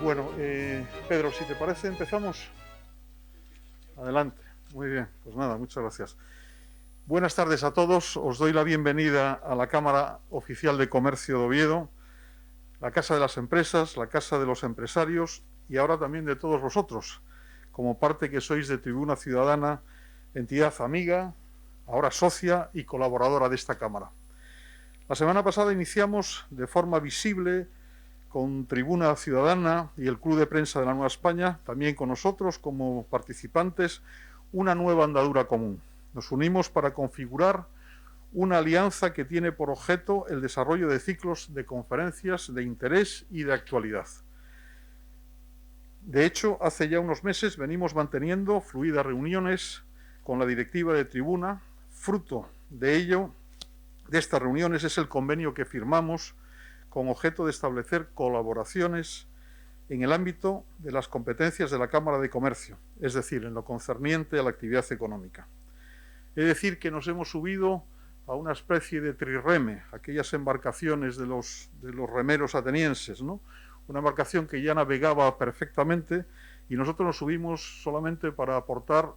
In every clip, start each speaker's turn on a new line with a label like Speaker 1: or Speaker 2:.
Speaker 1: Bueno, Pedro, si te parece, empezamos. Adelante. Muy bien, pues nada, muchas gracias. Buenas tardes a todos. Os doy la bienvenida a la Cámara Oficial de Comercio de Oviedo, la Casa de las Empresas, la Casa de los Empresarios y ahora también de todos vosotros, como parte que sois de Tribuna Ciudadana, entidad amiga, ahora socia y colaboradora de esta Cámara. La semana pasada iniciamos de forma visible con Tribuna Ciudadana y el Club de Prensa de la Nueva España, también con nosotros como participantes, una nueva andadura común. Nos unimos para configurar una alianza que tiene por objeto el desarrollo de ciclos de conferencias de interés y de actualidad. De hecho, hace ya unos meses venimos manteniendo fluidas reuniones con la directiva de Tribuna. Fruto de ello, de estas reuniones, es el convenio que firmamos con objeto de establecer colaboraciones en el ámbito de las competencias de la Cámara de Comercio, es decir, en lo concerniente a la actividad económica. Es decir, que nos hemos subido a una especie de trirreme, aquellas embarcaciones de los remeros atenienses, ¿no? Una embarcación que ya navegaba perfectamente y nosotros nos subimos solamente para aportar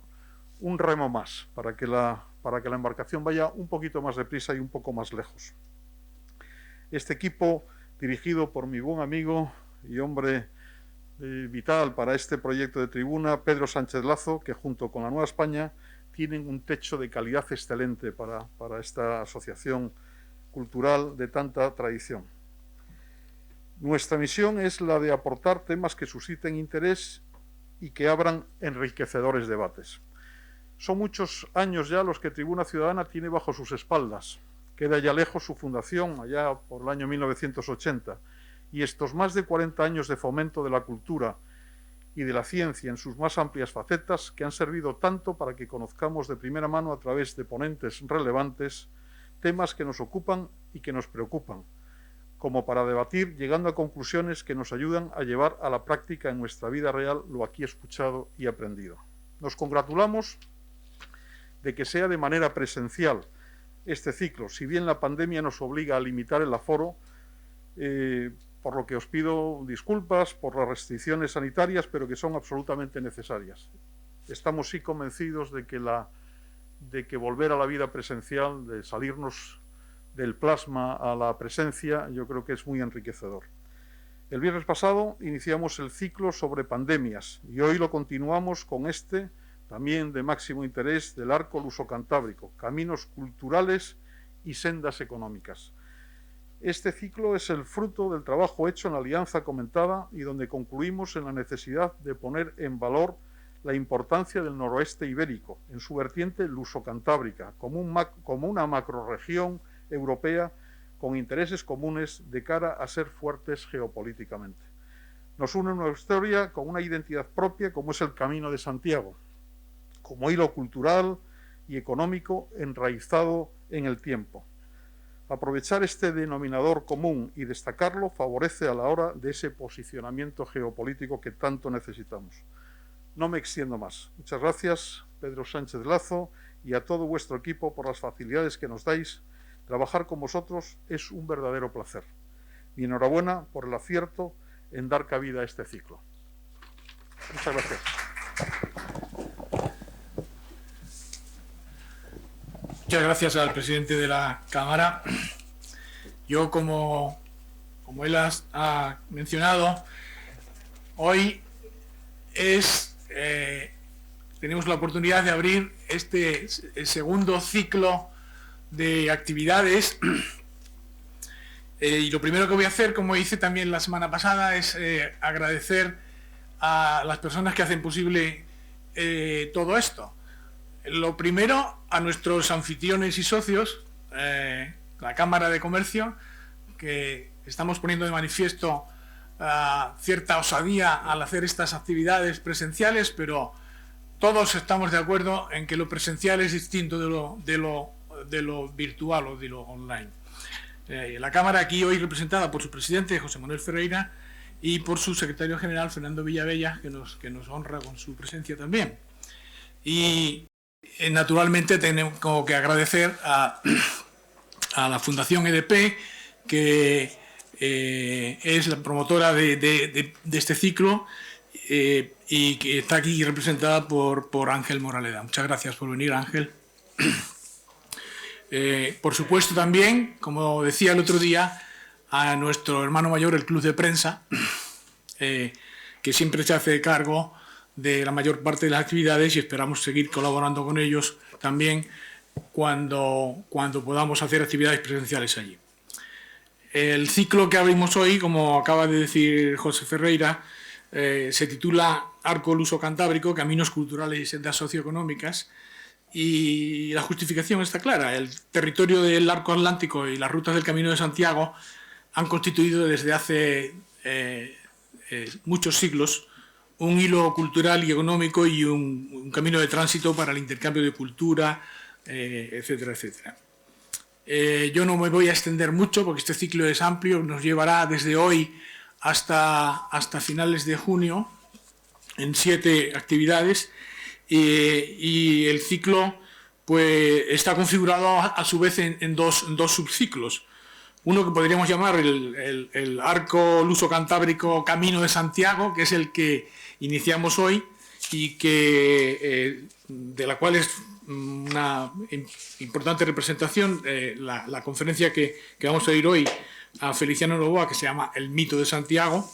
Speaker 1: un remo más, para que la embarcación vaya un poquito más deprisa y un poco más lejos. Este equipo, dirigido por mi buen amigo y hombre vital para este proyecto de Tribuna, Pedro Sánchez Lazo, que junto con la Nueva España tienen un techo de calidad excelente para esta asociación cultural de tanta tradición. Nuestra misión es la de aportar temas que susciten interés y que abran enriquecedores debates. Son muchos años ya los que Tribuna Ciudadana tiene bajo sus espaldas. Queda ya lejos su fundación, allá por el año 1980, y estos más de 40 años de fomento de la cultura y de la ciencia en sus más amplias facetas, que han servido tanto para que conozcamos de primera mano a través de ponentes relevantes temas que nos ocupan y que nos preocupan, como para debatir llegando a conclusiones que nos ayudan a llevar a la práctica en nuestra vida real lo aquí escuchado y aprendido. Nos congratulamos de que sea de manera presencial este ciclo, si bien la pandemia nos obliga a limitar el aforo, por lo que os pido disculpas por las restricciones sanitarias, pero que son absolutamente necesarias. Estamos sí convencidos de que volver a la vida presencial, de salirnos del plasma a la presencia, yo creo que es muy enriquecedor. El viernes pasado iniciamos el ciclo sobre pandemias y hoy lo continuamos con este, también de máximo interés, del arco luso-cantábrico, caminos culturales y sendas económicas. Este ciclo es el fruto del trabajo hecho en la alianza comentada y donde concluimos en la necesidad de poner en valor la importancia del noroeste ibérico, en su vertiente luso-cantábrica, como una macrorregión europea con intereses comunes de cara a ser fuertes geopolíticamente. Nos une una historia con una identidad propia como es el Camino de Santiago, como hilo cultural y económico enraizado en el tiempo. Aprovechar este denominador común y destacarlo favorece a la hora de ese posicionamiento geopolítico que tanto necesitamos. No me extiendo más. Muchas gracias, Pedro Sánchez Lazo, y a todo vuestro equipo por las facilidades que nos dais. Trabajar con vosotros es un verdadero placer. Y enhorabuena por el acierto en dar cabida a este ciclo. Muchas gracias.
Speaker 2: Muchas gracias al presidente de la Cámara. Yo, como él ha mencionado, hoy tenemos la oportunidad de abrir el segundo ciclo de actividades. Y lo primero que voy a hacer, como hice también la semana pasada, es agradecer a las personas que hacen posible todo esto. Lo primero, a nuestros anfitriones y socios, la Cámara de Comercio, que estamos poniendo de manifiesto cierta osadía al hacer estas actividades presenciales, pero todos estamos de acuerdo en que lo presencial es distinto de lo virtual o de lo online. La Cámara aquí hoy representada por su presidente, José Manuel Ferreira, y por su secretario general, Fernando Villavella, que nos honra con su presencia también. Y naturalmente tengo que agradecer a la Fundación EDP, que es la promotora de este ciclo y que está aquí representada por Ángel Moraleda. Muchas gracias por venir, Ángel. Por supuesto también, como decía el otro día, a nuestro hermano mayor, el Club de Prensa, que siempre se hace cargo de la mayor parte de las actividades y esperamos seguir colaborando con ellos también cuando podamos hacer actividades presenciales allí. El ciclo que abrimos hoy, como acaba de decir José Ferreira, se titula Arco Luso Cantábrico, Caminos Culturales y Sendas Socioeconómicas, y la justificación está clara. El territorio del Arco Atlántico y las rutas del Camino de Santiago han constituido desde hace muchos siglos un hilo cultural y económico y un camino de tránsito para el intercambio de cultura, etcétera, etcétera. Yo no me voy a extender mucho porque este ciclo es amplio, nos llevará desde hoy hasta finales de junio en 7 actividades y el ciclo pues, está configurado a su vez en dos subciclos. Uno que podríamos llamar el Arco Luso Cantábrico Camino de Santiago, que es el que iniciamos hoy y que, de la cual es una importante representación la conferencia que vamos a ir hoy a Feliciano Novoa, que se llama El mito de Santiago,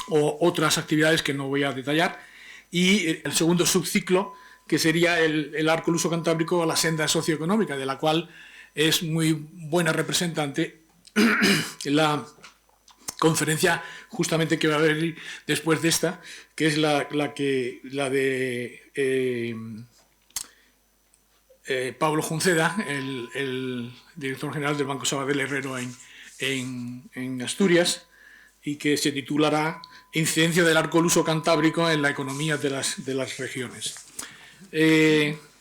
Speaker 2: o otras actividades que no voy a detallar, y el segundo subciclo, que sería el Arco Luso Cantábrico, la senda socioeconómica, de la cual es muy buena representante la conferencia justamente que va a haber después de esta, que es la de Pablo Junceda, el director general del Banco Sabadell Herrero en Asturias, y que se titulará Incidencia del Arco Luso Cantábrico en la economía de las regiones.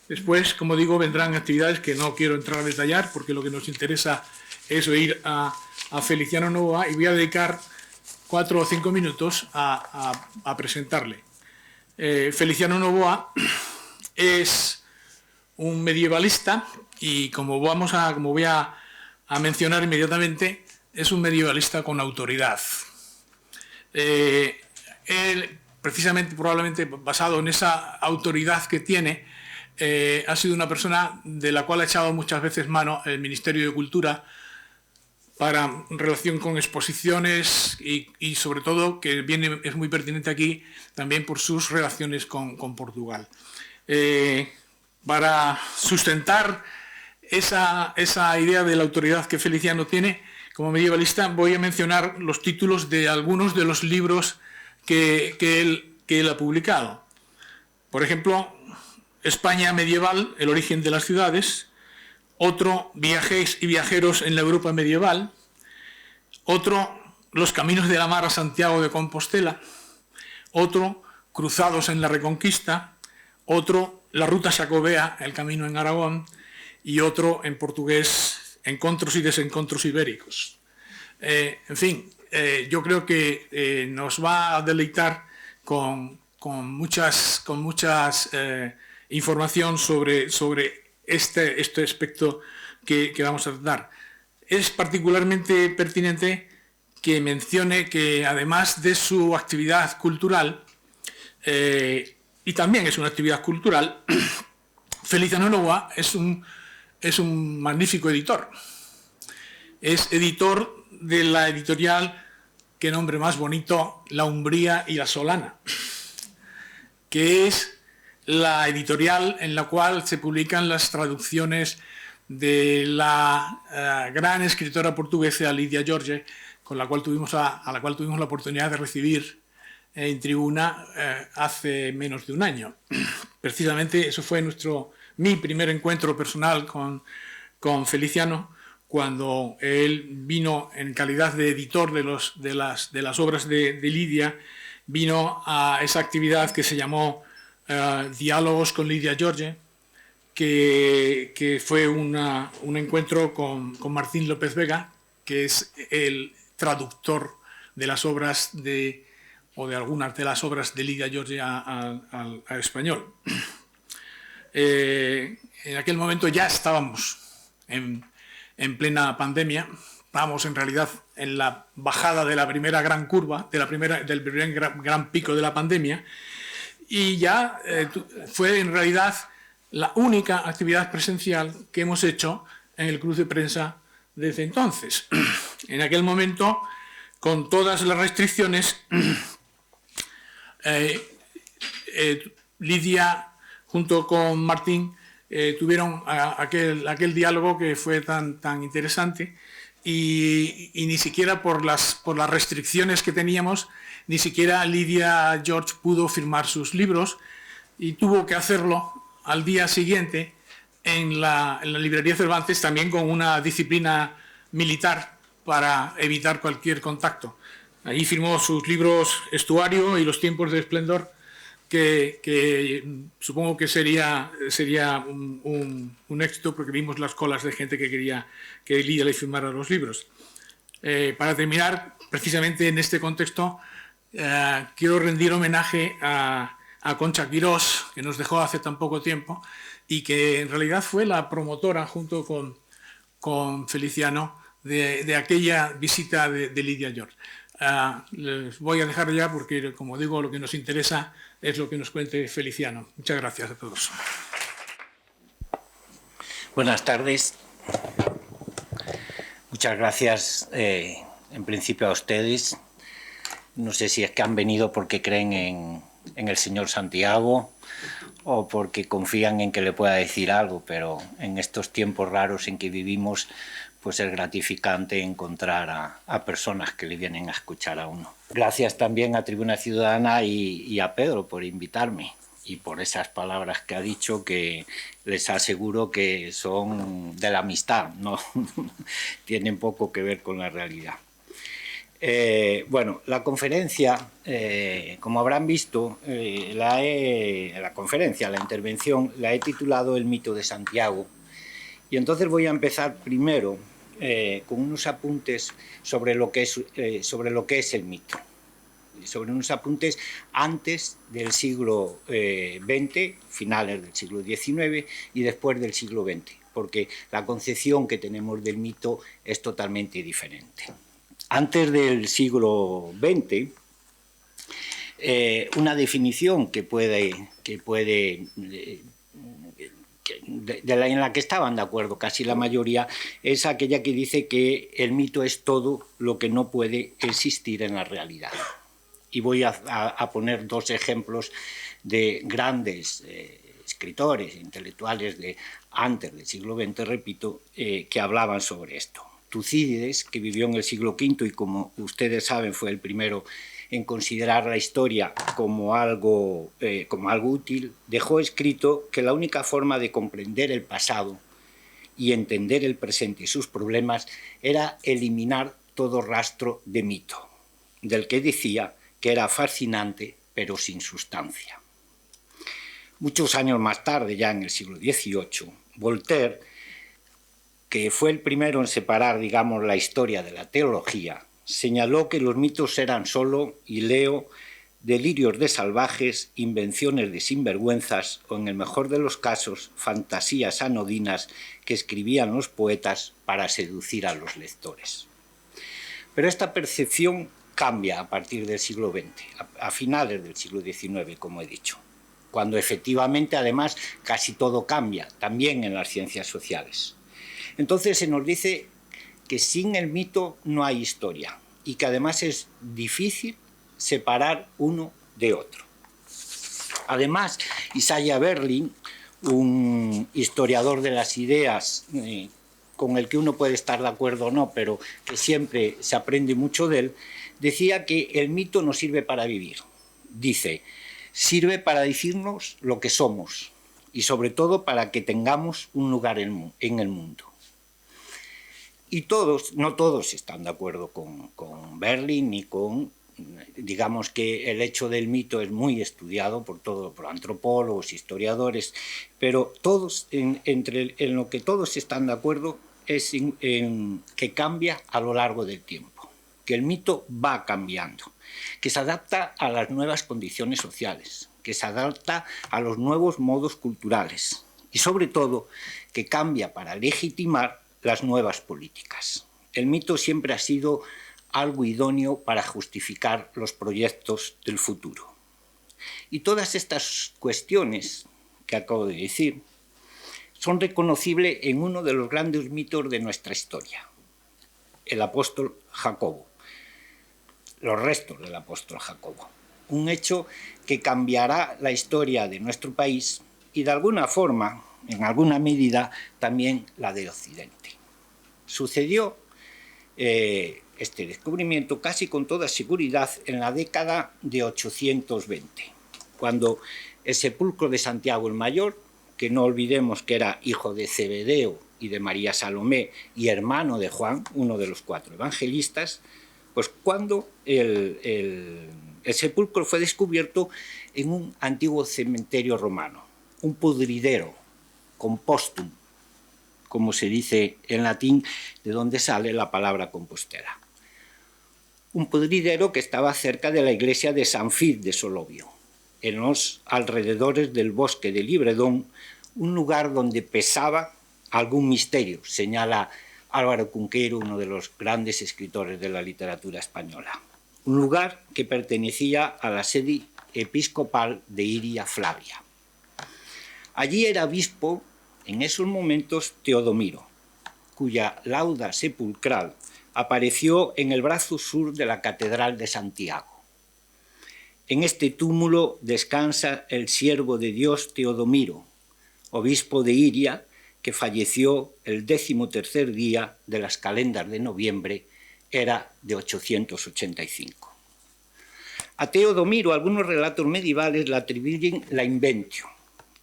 Speaker 2: Después, como digo, vendrán actividades que no quiero entrar a detallar porque lo que nos interesa es oír a Feliciano Novoa y voy a dedicar 4 o 5 minutos a presentarle. Feliciano Novoa es un medievalista y como voy a mencionar inmediatamente, es un medievalista con autoridad. Él, precisamente, probablemente basado en esa autoridad que tiene, ha sido una persona de la cual ha echado muchas veces mano el Ministerio de Cultura para relación con exposiciones y sobre todo, que es muy pertinente aquí, también por sus relaciones con Portugal. Para sustentar esa idea de la autoridad que Feliciano tiene como medievalista, voy a mencionar los títulos de algunos de los libros que él ha publicado. Por ejemplo, España medieval, el origen de las ciudades. Otro, Viajes y viajeros en la Europa medieval. Otro, Los caminos de la mar a Santiago de Compostela. Otro, Cruzados en la Reconquista. Otro, La ruta xacobea, el camino en Aragón. Y otro, en portugués, Encontros y desencontros ibéricos. En fin, yo creo que nos va a deleitar con muchas información sobre este aspecto que vamos a tratar. Es particularmente pertinente que mencione que además de su actividad cultural, y también es una actividad cultural, Feliciano Novoa es un magnífico editor. Es editor de la editorial, qué nombre más bonito, La Umbría y La Solana, que es la editorial en la cual se publican las traducciones de la gran escritora portuguesa Lídia Jorge, a la cual tuvimos la oportunidad de recibir en tribuna hace menos de un año. Precisamente eso fue mi primer encuentro personal con Feliciano, cuando él vino en calidad de editor de las obras de Lídia, vino a esa actividad que se llamó Diálogos con Lídia Jorge, que fue un encuentro con Martín López Vega, que es el traductor de las obras o de algunas de las obras de Lídia Jorge al español. En aquel momento ya estábamos en plena pandemia estábamos en realidad en la bajada de la primera gran curva, del primer gran pico de la pandemia, y ya fue en realidad la única actividad presencial que hemos hecho en el Club de Prensa desde entonces. En aquel momento, con todas las restricciones, Lidia, junto con Martín, tuvieron aquel diálogo que fue tan interesante, y ni siquiera por las restricciones que teníamos, ni siquiera Lidia George pudo firmar sus libros, y tuvo que hacerlo al día siguiente en la librería Cervantes, también con una disciplina militar para evitar cualquier contacto. Allí firmó sus libros Estuario y Los tiempos de esplendor, que supongo que sería un éxito, porque vimos las colas de gente que quería que Lidia le firmara los libros. Para terminar, precisamente en este contexto, quiero rendir homenaje a Concha Quirós, que nos dejó hace tan poco tiempo y que en realidad fue la promotora, junto con Feliciano, de aquella visita de Lidia George. Les voy a dejar ya porque, como digo, lo que nos interesa es lo que nos cuente Feliciano. Muchas gracias a todos.
Speaker 3: Buenas tardes. Muchas gracias, en principio, a ustedes. No sé si es que han venido porque creen en el señor Santiago o porque confían en que le pueda decir algo, pero en estos tiempos raros en que vivimos, pues es gratificante encontrar a personas que le vienen a escuchar a uno. Gracias también a Tribuna Ciudadana y a Pedro por invitarme y por esas palabras que ha dicho, que les aseguro que son de la amistad, no tienen poco que ver con la realidad. Bueno, la conferencia, como habrán visto, la intervención la he titulado El mito de Santiago, y entonces voy a empezar primero con unos apuntes sobre lo que es el mito, sobre unos apuntes antes del siglo XX, finales del siglo XIX y después del siglo XX, porque la concepción que tenemos del mito es totalmente diferente. Antes del siglo XX, una definición en la que estaban de acuerdo casi la mayoría es aquella que dice que el mito es todo lo que no puede existir en la realidad. Y voy a poner dos ejemplos de grandes escritores, intelectuales de antes del siglo XX, repito, que hablaban sobre esto. Tucídides, que vivió en el siglo V y, como ustedes saben, fue el primero en considerar la historia como algo útil, dejó escrito que la única forma de comprender el pasado y entender el presente y sus problemas era eliminar todo rastro de mito, del que decía que era fascinante pero sin sustancia. Muchos años más tarde, ya en el siglo XVIII, Voltaire, que fue el primero en separar, digamos, la historia de la teología, señaló que los mitos eran solo, y leo, delirios de salvajes, invenciones de sinvergüenzas o, en el mejor de los casos, fantasías anodinas que escribían los poetas para seducir a los lectores. Pero esta percepción cambia a partir del siglo XX, a finales del siglo XIX, como he dicho, cuando efectivamente, además, casi todo cambia, también en las ciencias sociales. Entonces se nos dice que sin el mito no hay historia y que además es difícil separar uno de otro. Además, Isaiah Berlin, un historiador de las ideas con el que uno puede estar de acuerdo o no, pero que siempre se aprende mucho de él, decía que el mito no sirve para vivir. Dice, sirve para decirnos lo que somos y sobre todo para que tengamos un lugar en el mundo. Y no todos están de acuerdo con Berlin ni con, digamos que el hecho del mito es muy estudiado por antropólogos, historiadores, pero todos, en lo que todos están de acuerdo es en que cambia a lo largo del tiempo, que el mito va cambiando, que se adapta a las nuevas condiciones sociales, que se adapta a los nuevos modos culturales y sobre todo que cambia para legitimar las nuevas políticas. el mito siempre ha sido algo idóneo para justificar los proyectos del futuro. Y todas estas cuestiones que acabo de decir son reconocibles en uno de los grandes mitos de nuestra historia, el apóstol Jacobo, los restos del apóstol Jacobo. Un hecho que cambiará la historia de nuestro país y de alguna forma, en alguna medida, también la de Occidente. Sucedió este descubrimiento casi con toda seguridad en la década de 820, cuando el sepulcro de Santiago el Mayor, que no olvidemos que era hijo de Zebedeo y de María Salomé y hermano de Juan, uno de los 4 evangelistas, pues cuando el sepulcro fue descubierto en un antiguo cementerio romano, un pudridero, compostum, como se dice en latín, de donde sale la palabra Compostela. Un pudridero que estaba cerca de la iglesia de San Fid de Solovio, en los alrededores del bosque de Libredón, un lugar donde pesaba algún misterio, señala Álvaro Cunqueiro, uno de los grandes escritores de la literatura española. Un lugar que pertenecía a la sede episcopal de Iria Flavia. Allí era obispo, en esos momentos, Teodomiro, cuya lauda sepulcral apareció en el brazo sur de la Catedral de Santiago. En este túmulo descansa el siervo de Dios Teodomiro, obispo de Iria, que falleció el 13º día de las calendas de noviembre, era de 885. A Teodomiro algunos relatos medievales le atribuyen la inventio,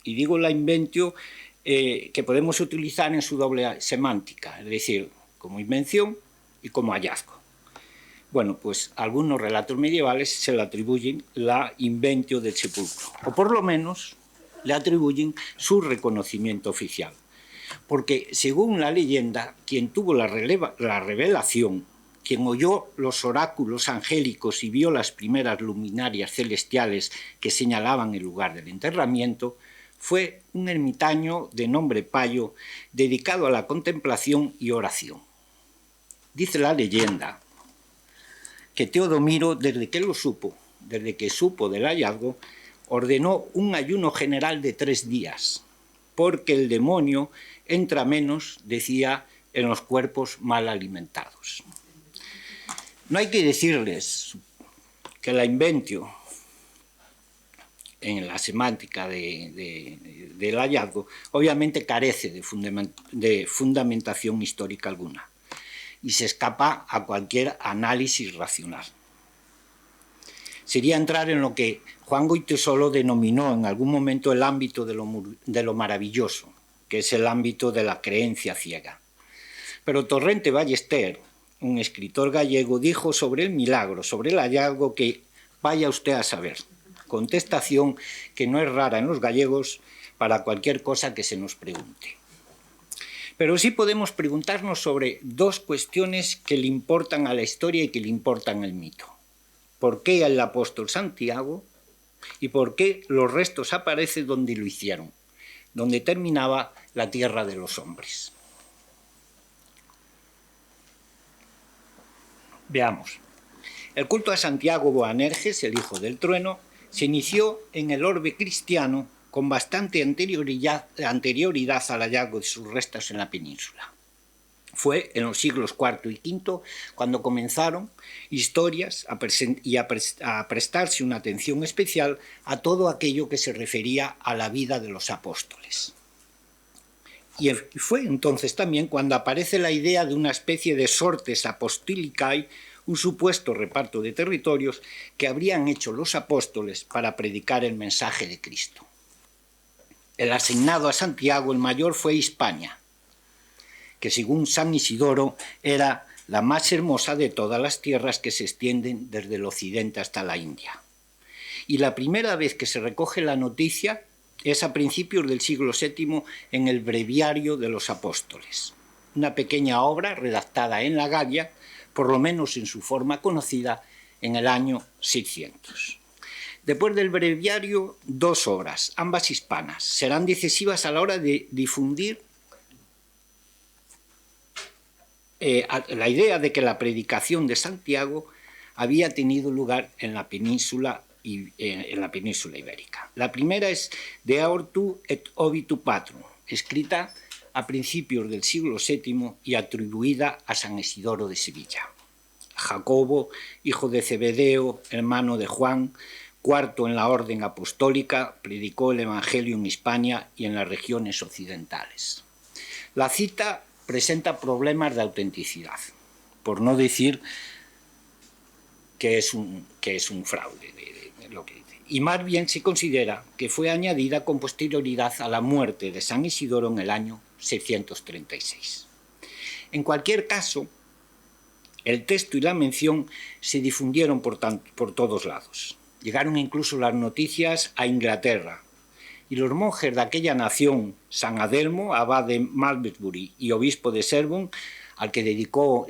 Speaker 3: y digo la inventio que podemos utilizar en su doble semántica, es decir, como invención y como hallazgo. Bueno, pues algunos relatos medievales se le atribuyen la inventio del sepulcro, o por lo menos le atribuyen su reconocimiento oficial. Porque, según la leyenda, quien tuvo la revelación, quien oyó los oráculos angélicos y vio las primeras luminarias celestiales que señalaban el lugar del enterramiento, fue un ermitaño de nombre Payo, dedicado a la contemplación y oración. Dice la leyenda que Teodomiro, desde que supo del hallazgo, ordenó un ayuno general de 3 días, porque el demonio entra menos, decía, en los cuerpos mal alimentados. No hay que decirles que la inventio, en la semántica del hallazgo, obviamente carece de fundamentación histórica alguna y se escapa a cualquier análisis racional. Sería entrar en lo que Juan Goytisolo denominó en algún momento el ámbito de lo maravilloso, que es el ámbito de la creencia ciega. Pero Torrente Ballester, un escritor gallego, dijo sobre el milagro, sobre el hallazgo, que vaya usted a saber. Contestación que no es rara en los gallegos para cualquier cosa que se nos pregunte. Pero sí podemos preguntarnos sobre 2 cuestiones que le importan a la historia y que le importan al mito. ¿Por qué el apóstol Santiago? ¿Y por qué los restos aparecen donde lo hicieron? Donde terminaba la tierra de los hombres. Veamos. El culto a Santiago Boanerges, el hijo del trueno, se inició en el orbe cristiano con bastante anterioridad al hallazgo de sus restos en la península. Fue en los siglos IV y V cuando comenzaron historias a prestarse una atención especial a todo aquello que se refería a la vida de los apóstoles. Y fue entonces también cuando aparece la idea de una especie de sortes apostolicae, un supuesto reparto de territorios que habrían hecho los apóstoles para predicar el mensaje de Cristo. El asignado a Santiago el Mayor fue Hispania, que según San Isidoro era la más hermosa de todas las tierras que se extienden desde el occidente hasta la India. Y la primera vez que se recoge la noticia es a principios del siglo VII en el Breviario de los Apóstoles, una pequeña obra redactada en la Galia, por lo menos en su forma conocida, en el año 600. Después del breviario, 2 obras, ambas hispanas, serán decisivas a la hora de difundir la idea de que la predicación de Santiago había tenido lugar en la península ibérica. La primera es De Aortu et Obitu Patrum, escrita a principios del siglo VII y atribuida a San Isidoro de Sevilla. Jacobo, hijo de Zebedeo, hermano de Juan, cuarto en la orden apostólica, predicó el Evangelio en Hispania y en las regiones occidentales. La cita presenta problemas de autenticidad, por no decir que es un fraude de lo que dice. Y más bien se considera que fue añadida con posterioridad a la muerte de San Isidoro en el año 636. En cualquier caso, el texto y la mención se difundieron por todos lados. Llegaron incluso las noticias a Inglaterra, y los monjes de aquella nación, San Adelmo, abad de Malmesbury y obispo de Sherborne, al que dedicó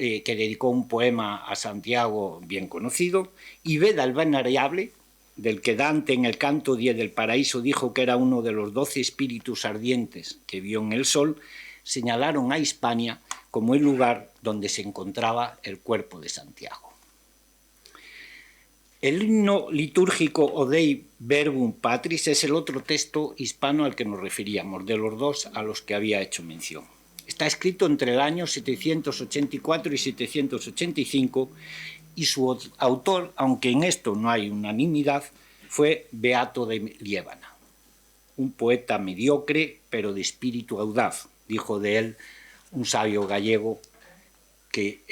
Speaker 3: un poema a Santiago bien conocido, y Beda el Venerable, del que Dante en el Canto 10 del Paraíso dijo que era uno de los 12 espíritus ardientes que vio en el sol, señalaron a Hispania como el lugar donde se encontraba el cuerpo de Santiago. El himno litúrgico O Dei Verbum Patris es el otro texto hispano al que nos referíamos, de los dos a los que había hecho mención. Está escrito entre el año 784 y 785 y su autor, aunque en esto no hay unanimidad, fue Beato de Liébana, un poeta mediocre pero de espíritu audaz, dijo de él un sabio gallego que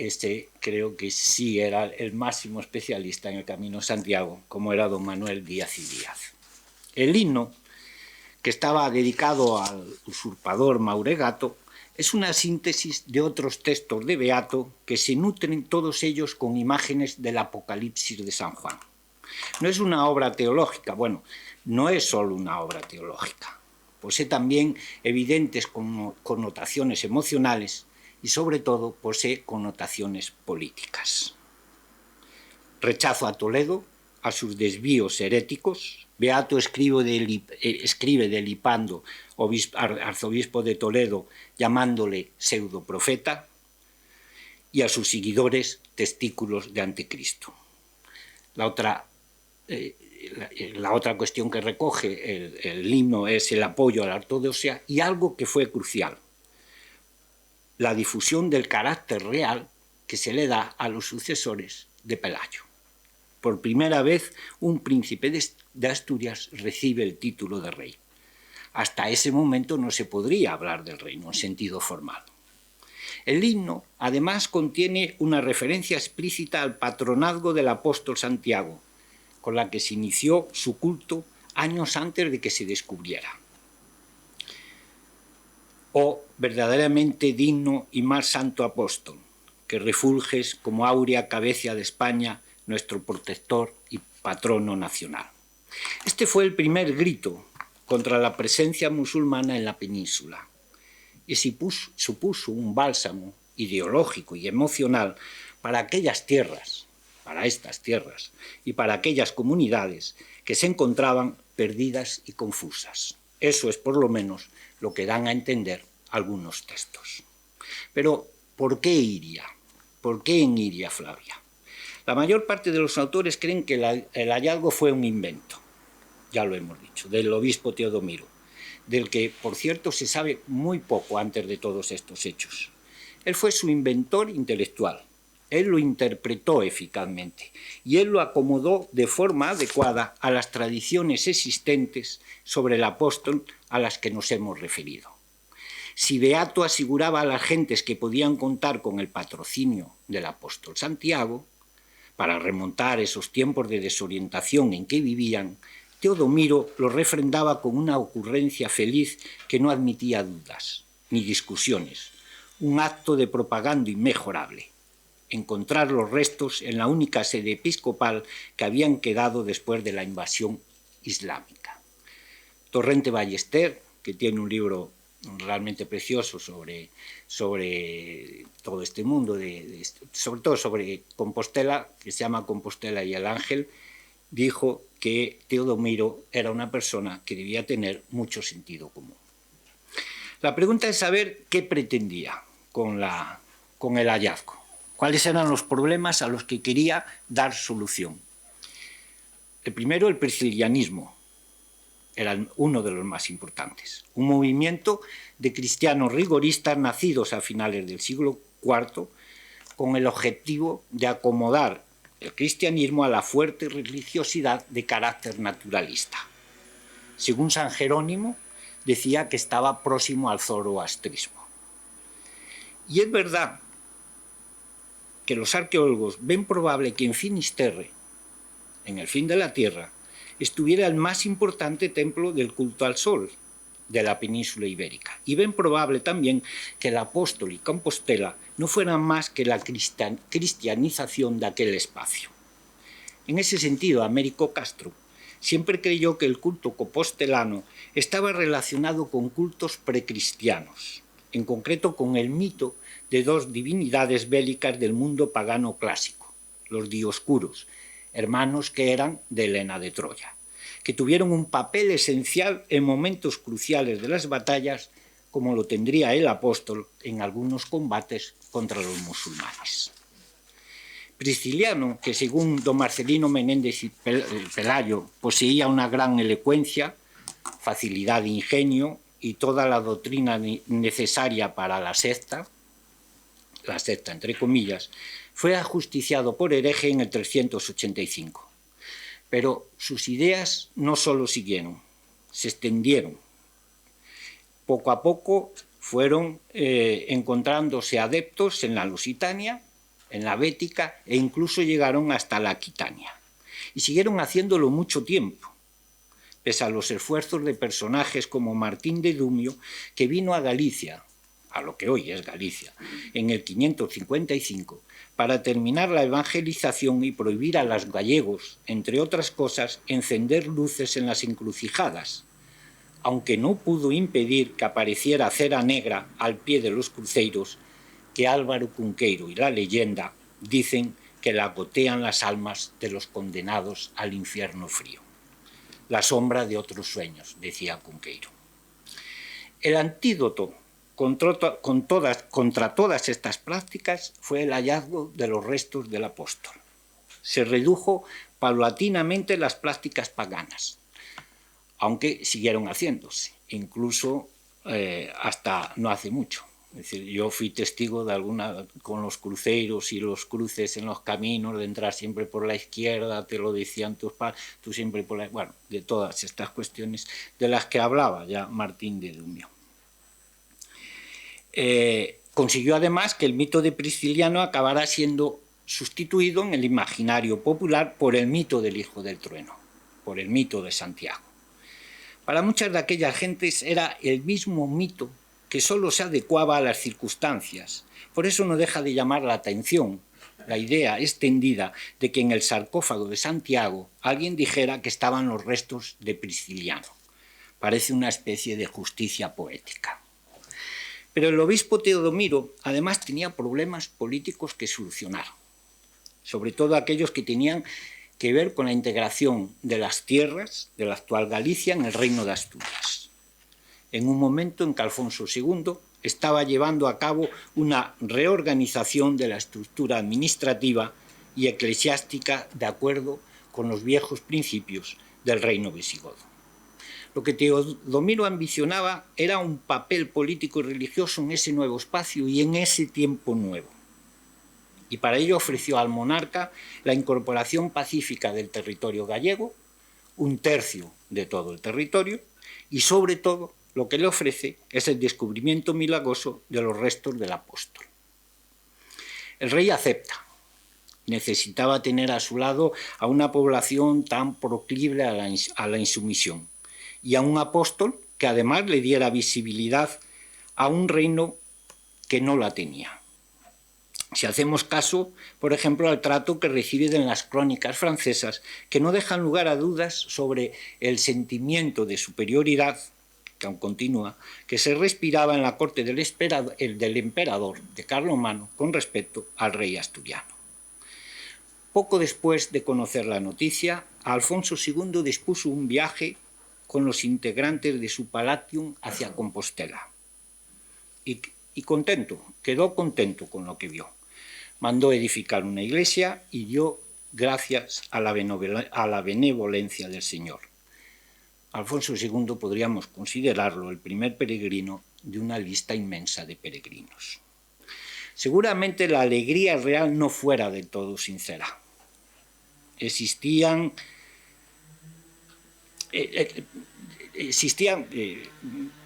Speaker 3: creo que sí era el máximo especialista en el Camino de Santiago, como era don Manuel Díaz y Díaz. El himno, que estaba dedicado al usurpador Mauregato, es una síntesis de otros textos de Beato que se nutren todos ellos con imágenes del Apocalipsis de San Juan. No es una obra teológica, bueno, no es solo una obra teológica, posee también evidentes connotaciones emocionales y sobre todo posee connotaciones políticas. Rechazo a Toledo, a sus desvíos heréticos. Beato escribe de Lipando, arzobispo de Toledo, llamándole pseudoprofeta, y a sus seguidores testículos de anticristo. La otra cuestión que recoge el himno es el apoyo a la ortodoxia y algo que fue crucial: la difusión del carácter real que se le da a los sucesores de Pelayo. Por primera vez, un príncipe de Asturias recibe el título de rey. Hasta ese momento no se podría hablar del reino en sentido formal. El himno, además, contiene una referencia explícita al patronazgo del apóstol Santiago, con la que se inició su culto años antes de que se descubriera. Oh, verdaderamente digno y más santo apóstol, que refulges como áurea cabeza de España, nuestro protector y patrono nacional. Este fue el primer grito contra la presencia musulmana en la península y supuso un bálsamo ideológico y emocional para aquellas tierras, para estas tierras y para aquellas comunidades que se encontraban perdidas y confusas. Eso es por lo menos lo que dan a entender algunos textos. Pero, ¿por qué Iria? ¿Por qué en Iria Flavia? La mayor parte de los autores creen que el hallazgo fue un invento, ya lo hemos dicho, del obispo Teodomiro, del que, por cierto, se sabe muy poco antes de todos estos hechos. Él fue su inventor intelectual, él lo interpretó eficazmente y él lo acomodó de forma adecuada a las tradiciones existentes sobre el apóstol a las que nos hemos referido. Si Beato aseguraba a las gentes que podían contar con el patrocinio del apóstol Santiago, para remontar esos tiempos de desorientación en que vivían, Teodomiro lo refrendaba con una ocurrencia feliz que no admitía dudas ni discusiones, un acto de propaganda inmejorable: encontrar los restos en la única sede episcopal que habían quedado después de la invasión islámica. Torrente Ballester, que tiene un libro realmente precioso sobre todo este mundo, sobre todo sobre Compostela, que se llama Compostela y el Ángel, dijo que Teodomiro era una persona que debía tener mucho sentido común. La pregunta es saber qué pretendía con con el hallazgo. ¿Cuáles eran los problemas a los que quería dar solución? El primero, el priscilianismo, era uno de los más importantes. Un movimiento de cristianos rigoristas nacidos a finales del siglo IV con el objetivo de acomodar el cristianismo a la fuerte religiosidad de carácter naturalista. Según San Jerónimo, decía que estaba próximo al zoroastrismo. Y es verdad que los arqueólogos ven probable que en Finisterre, en el fin de la tierra, estuviera el más importante templo del culto al sol de la península ibérica. Y ven probable también que el Apóstol y Compostela no fueran más que la cristianización de aquel espacio. En ese sentido, Américo Castro siempre creyó que el culto compostelano estaba relacionado con cultos precristianos, en concreto con el mito de dos divinidades bélicas del mundo pagano clásico, los dioscuros, hermanos que eran de Helena de Troya, que tuvieron un papel esencial en momentos cruciales de las batallas, como lo tendría el apóstol en algunos combates contra los musulmanes. Prisciliano, que según don Marcelino Menéndez y Pelayo poseía una gran elocuencia, facilidad de ingenio y toda la doctrina necesaria para la secta entre comillas, fue ajusticiado por hereje en el 385. Pero sus ideas no solo siguieron, se extendieron. Poco a poco fueron encontrándose adeptos en la Lusitania, en la Bética e incluso llegaron hasta la Aquitania. Y siguieron haciéndolo mucho tiempo, pese a los esfuerzos de personajes como Martín de Dumio, que vino a Galicia, a lo que hoy es Galicia, en el 555, para terminar la evangelización y prohibir a los gallegos, entre otras cosas, encender luces en las encrucijadas, aunque no pudo impedir que apareciera cera negra al pie de los cruceiros, que Álvaro Cunqueiro y la leyenda dicen que la gotean las almas de los condenados al infierno frío. La sombra de otros sueños, decía Cunqueiro. El antídoto contra todas estas prácticas fue el hallazgo de los restos del apóstol. Se redujo paulatinamente las prácticas paganas, aunque siguieron haciéndose, incluso hasta no hace mucho. Es decir, yo fui testigo de alguna, con los cruceros y los cruces en los caminos, de entrar siempre por la izquierda, te lo decían tus padres, tú siempre por la... Bueno, de todas estas cuestiones de las que hablaba ya Martín de Dumio. Consiguió además que el mito de Prisciliano acabara siendo sustituido en el imaginario popular por el mito del Hijo del Trueno, por el mito de Santiago. Para muchas de aquellas gentes era el mismo mito que solo se adecuaba a las circunstancias. Por eso no deja de llamar la atención la idea extendida de que en el sarcófago de Santiago alguien dijera que estaban los restos de Prisciliano. Parece una especie de justicia poética. Pero el obispo Teodomiro además tenía problemas políticos que solucionar, sobre todo aquellos que tenían que ver con la integración de las tierras de la actual Galicia en el reino de Asturias, en un momento en que Alfonso II estaba llevando a cabo una reorganización de la estructura administrativa y eclesiástica de acuerdo con los viejos principios del reino visigodo. Lo que Teodomiro ambicionaba era un papel político y religioso en ese nuevo espacio y en ese tiempo nuevo. Y para ello ofreció al monarca la incorporación pacífica del territorio gallego, 1/3 de todo el territorio, y sobre todo lo que le ofrece es el descubrimiento milagroso de los restos del apóstol. El rey acepta. Necesitaba tener a su lado a una población tan proclive a la insumisión y a un apóstol que además le diera visibilidad a un reino que no la tenía. Si hacemos caso, por ejemplo, al trato que recibe en las crónicas francesas, que no dejan lugar a dudas sobre el sentimiento de superioridad, que aún continúa, que se respiraba en la corte del emperador de Carlomagno con respecto al rey asturiano. Poco después de conocer la noticia, Alfonso II dispuso un viaje con los integrantes de su Palatium hacia Compostela. Y y contento, quedó contento con lo que vio. Mandó edificar una iglesia y dio gracias a la benevolencia del Señor. Alfonso II podríamos considerarlo el primer peregrino de una lista inmensa de peregrinos. Seguramente la alegría real no fuera del todo sincera. Existían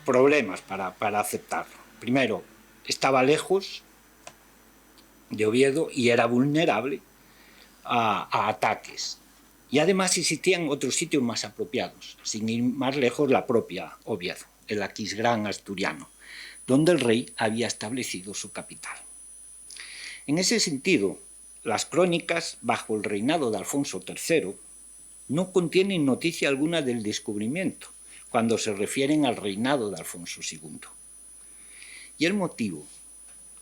Speaker 3: problemas para aceptarlo. Primero, estaba lejos de Oviedo y era vulnerable a ataques. Y además existían otros sitios más apropiados, sin ir más lejos, la propia Oviedo, el Aquisgrán asturiano, donde el rey había establecido su capital. En ese sentido, las crónicas bajo el reinado de Alfonso III no contienen noticia alguna del descubrimiento cuando se refieren al reinado de Alfonso II. Y el motivo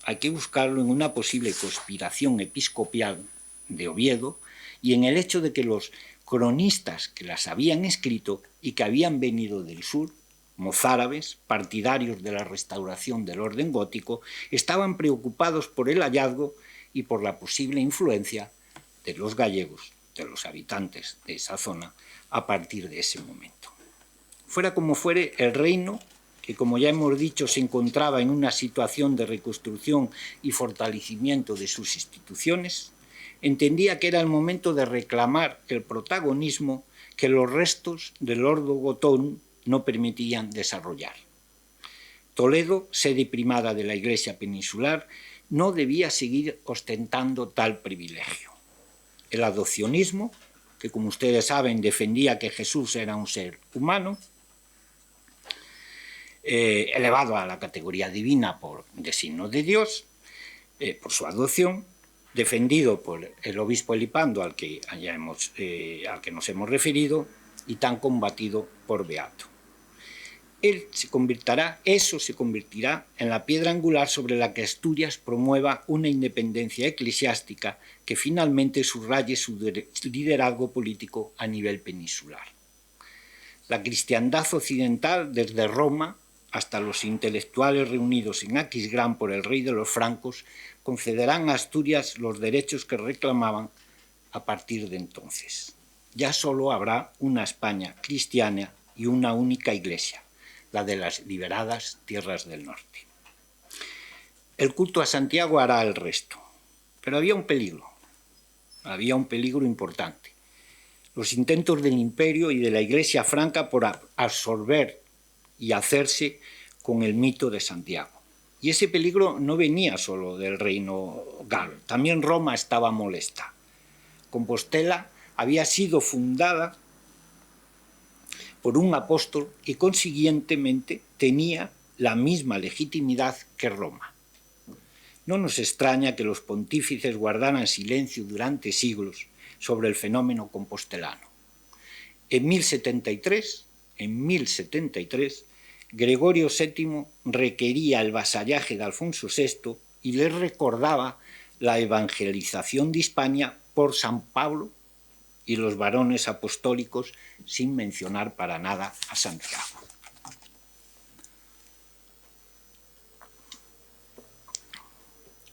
Speaker 3: hay que buscarlo en una posible conspiración episcopal de Oviedo y en el hecho de que los cronistas que las habían escrito y que habían venido del sur, mozárabes, partidarios de la restauración del orden gótico, estaban preocupados por el hallazgo y por la posible influencia de los gallegos, de los habitantes de esa zona, a partir de ese momento. Fuera como fuere, el reino, que como ya hemos dicho se encontraba en una situación de reconstrucción y fortalecimiento de sus instituciones, entendía que era el momento de reclamar el protagonismo que los restos del ordo gotón no permitían desarrollar. Toledo, sede primada de la Iglesia peninsular, no debía seguir ostentando tal privilegio. El adopcionismo, que como ustedes saben defendía que Jesús era un ser humano, elevado a la categoría divina por designo de Dios, por su adopción, defendido por el obispo Elipando, al que nos hemos referido, y tan combatido por Beato. Eso se convertirá en la piedra angular sobre la que Asturias promueva una independencia eclesiástica que finalmente subraye su liderazgo político a nivel peninsular. La cristiandad occidental, desde Roma hasta los intelectuales reunidos en Aquisgrán por el rey de los francos, concederán a Asturias los derechos que reclamaban a partir de entonces. Ya solo habrá una España cristiana y una única iglesia, la de las liberadas tierras del norte. El culto a Santiago hará el resto, pero había un peligro importante. Los intentos del imperio y de la Iglesia franca por absorber y hacerse con el mito de Santiago. Y ese peligro no venía solo del reino galo, también Roma estaba molesta. Compostela había sido fundada por un apóstol y consiguientemente tenía la misma legitimidad que Roma. No nos extraña que los pontífices guardaran silencio durante siglos sobre el fenómeno compostelano. En 1073, Gregorio VII requería el vasallaje de Alfonso VI y le recordaba la evangelización de Hispania por San Pablo y los varones apostólicos, sin mencionar para nada a Santiago.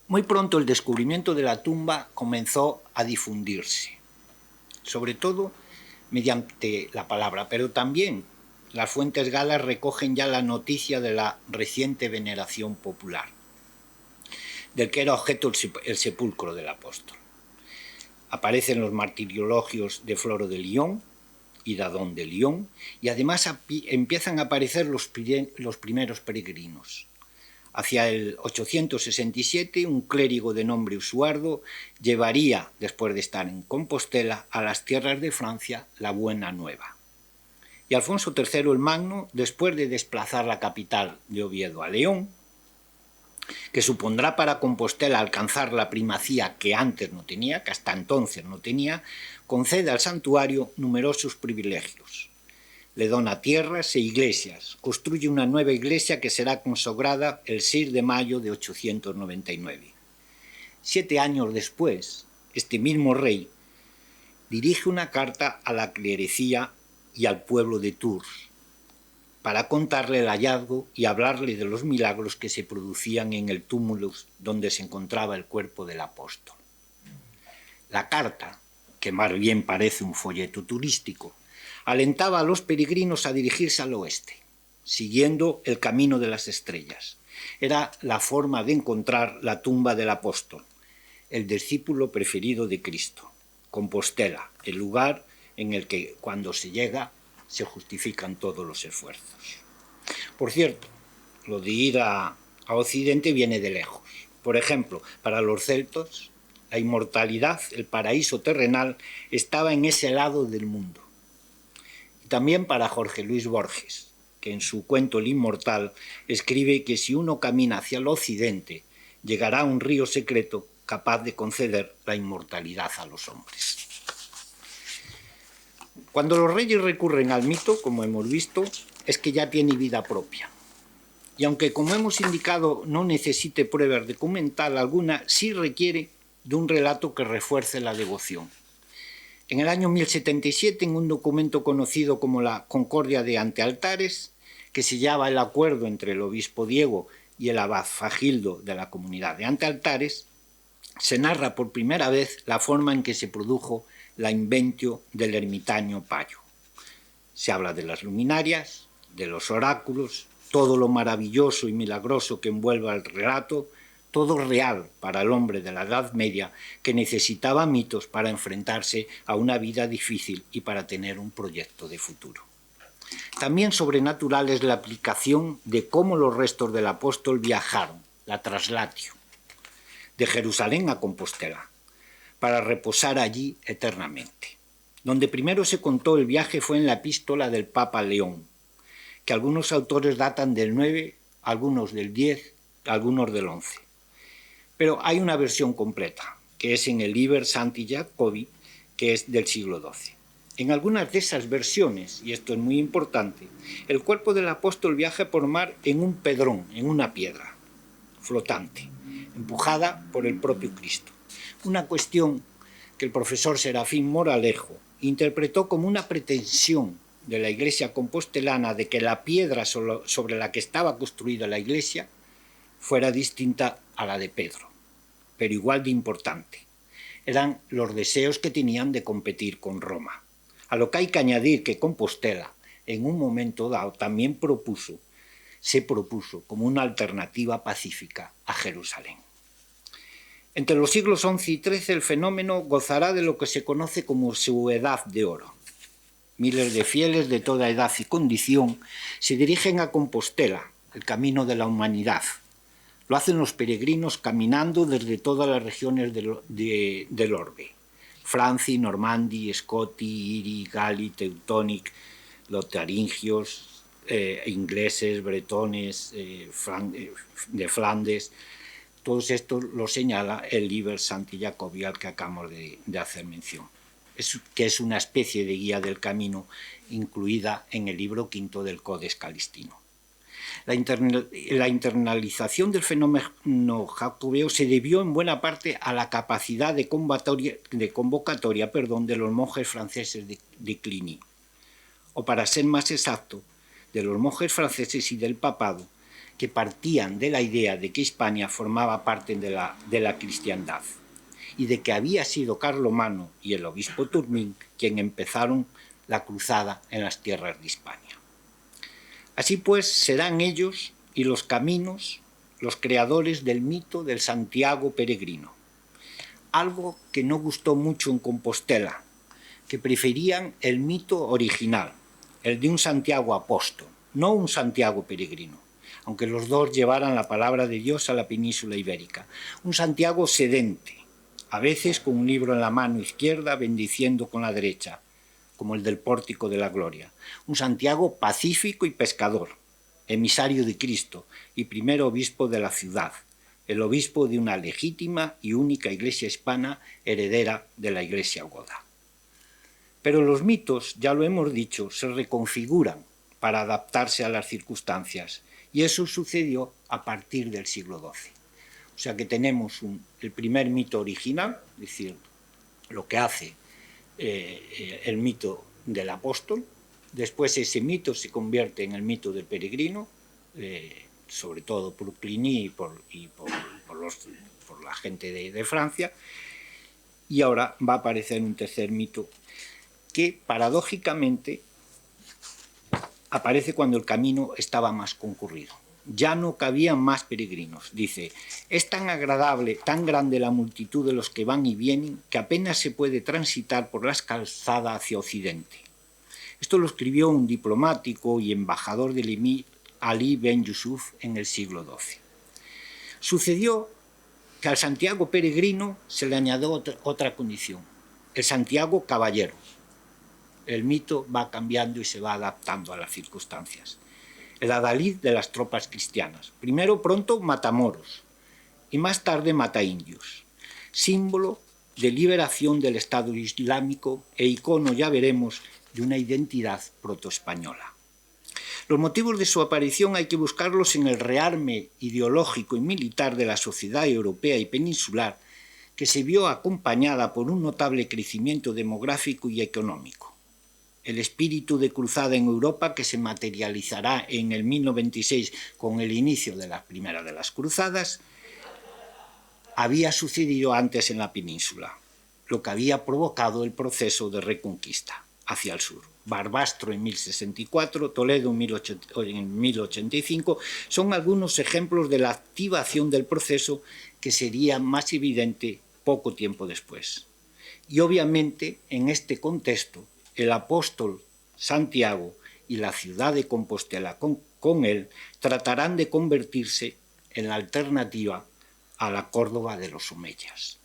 Speaker 3: Muy pronto el descubrimiento de la tumba comenzó a difundirse, sobre todo mediante la palabra, pero también las fuentes galas recogen ya la noticia de la reciente veneración popular, del que era objeto el sepulcro del apóstol. Aparecen los martiriologios de Floro de Lyon y Dadón de Lyon, y además empiezan a aparecer los primeros peregrinos. Hacia el 867, un clérigo de nombre Usuardo llevaría, después de estar en Compostela, a las tierras de Francia la buena nueva. Y Alfonso III el Magno, después de desplazar la capital de Oviedo a León, que supondrá para Compostela alcanzar la primacía que antes no tenía, que hasta entonces no tenía, concede al santuario numerosos privilegios. Le dona tierras e iglesias, construye una nueva iglesia que será consagrada el 6 de mayo de 899. 7 años después, este mismo rey dirige una carta a la clerecía y al pueblo de Tours, para contarle el hallazgo y hablarle de los milagros que se producían en el túmulo donde se encontraba el cuerpo del apóstol. La carta, que más bien parece un folleto turístico, alentaba a los peregrinos a dirigirse al oeste, siguiendo el camino de las estrellas. Era la forma de encontrar la tumba del apóstol, el discípulo preferido de Cristo. Compostela, el lugar en el que cuando se llega se justifican todos los esfuerzos. Por cierto, lo de ir a Occidente viene de lejos. Por ejemplo, para los celtos, la inmortalidad, el paraíso terrenal, estaba en ese lado del mundo. Y también para Jorge Luis Borges, que en su cuento El Inmortal escribe que si uno camina hacia el occidente, llegará a un río secreto capaz de conceder la inmortalidad a los hombres. Cuando los reyes recurren al mito, como hemos visto, es que ya tiene vida propia. Y aunque, como hemos indicado, no necesite pruebas documental alguna, sí requiere de un relato que refuerce la devoción. En el año 1077, en un documento conocido como la Concordia de Antealtares, que sellaba el acuerdo entre el obispo Diego y el abad Fagildo de la comunidad de Antealtares, se narra por primera vez la forma en que se produjo la inventio del ermitaño Payo. Se habla de las luminarias, de los oráculos, todo lo maravilloso y milagroso que envuelve el relato, todo real para el hombre de la Edad Media que necesitaba mitos para enfrentarse a una vida difícil y para tener un proyecto de futuro. También sobrenatural es la aplicación de cómo los restos del apóstol viajaron, la traslatio, de Jerusalén a Compostela, para reposar allí eternamente. Donde primero se contó el viaje fue en la epístola del Papa León, que algunos autores datan del 9, algunos del 10, algunos del 11. Pero hay una versión completa, que es en el Liber Sancti Jacobi, que es del siglo XII. En algunas de esas versiones, y esto es muy importante, el cuerpo del apóstol viaja por mar en un pedrón, en una piedra flotante, empujada por el propio Cristo. Una cuestión que el profesor Serafín Moralejo interpretó como una pretensión de la iglesia compostelana de que la piedra sobre la que estaba construida la iglesia fuera distinta a la de Pedro, pero igual de importante. Eran los deseos que tenían de competir con Roma. A lo que hay que añadir que Compostela, en un momento dado, también se propuso como una alternativa pacífica a Jerusalén. Entre los siglos XI y XIII el fenómeno gozará de lo que se conoce como su edad de oro. Miles de fieles de toda edad y condición se dirigen a Compostela, el camino de la humanidad. Lo hacen los peregrinos caminando desde todas las regiones del orbe. Franci, Normandi, Scoti, Iri, Gali, Teutonic, lotaringios, ingleses, bretones, de Flandes. Todos estos lo señala el Liber Sancti Jacobi al que acabamos de hacer mención, que es una especie de guía del camino incluida en el libro quinto del Codex Calistino. La internalización del fenómeno jacobeo se debió en buena parte a la capacidad de convocatoria de los monjes franceses de Cluny, o para ser más exacto, de los monjes franceses y del papado, que partían de la idea de que Hispania formaba parte de la cristiandad y de que había sido Carlomagno y el obispo Turmín quien empezaron la cruzada en las tierras de Hispania. Así pues, serán ellos y los caminos los creadores del mito del Santiago peregrino, algo que no gustó mucho en Compostela, que preferían el mito original, el de un Santiago apóstol, no un Santiago peregrino, aunque los dos llevaran la palabra de Dios a la península ibérica. Un Santiago sedente, a veces con un libro en la mano izquierda bendiciendo con la derecha, como el del Pórtico de la Gloria. Un Santiago pacífico y pescador, emisario de Cristo y primer obispo de la ciudad, el obispo de una legítima y única iglesia hispana heredera de la iglesia goda. Pero los mitos, ya lo hemos dicho, se reconfiguran para adaptarse a las circunstancias, y eso sucedió a partir del siglo XII. O sea que tenemos el primer mito original, es decir, lo que hace el mito del apóstol, Después ese mito se convierte en el mito del peregrino, sobre todo por Pliny y por la gente de Francia, y ahora va a aparecer un tercer mito que paradójicamente aparece cuando el camino estaba más concurrido. Ya no cabían más peregrinos. Dice, es tan agradable, tan grande la multitud de los que van y vienen, que apenas se puede transitar por las calzadas hacia Occidente. Esto lo escribió un diplomático y embajador del emir Ali Ben Yusuf en el siglo XII. Sucedió que al Santiago peregrino se le añadió otra condición, el Santiago caballero. El mito va cambiando y se va adaptando a las circunstancias. El adalid de las tropas cristianas. Primero pronto matamoros y más tarde mataindios. Símbolo de liberación del Estado Islámico e icono, ya veremos, de una identidad protoespañola. Los motivos de su aparición hay que buscarlos en el rearme ideológico y militar de la sociedad europea y peninsular, que se vio acompañada por un notable crecimiento demográfico y económico. El espíritu de cruzada en Europa, que se materializará en el 1096 con el inicio de la primera de las cruzadas, había sucedido antes en la península, lo que había provocado el proceso de reconquista hacia el sur. Barbastro en 1064, Toledo en 1085, son algunos ejemplos de la activación del proceso que sería más evidente poco tiempo después. Y obviamente en este contexto, el apóstol Santiago y la ciudad de Compostela con él tratarán de convertirse en la alternativa a la Córdoba de los omeyas.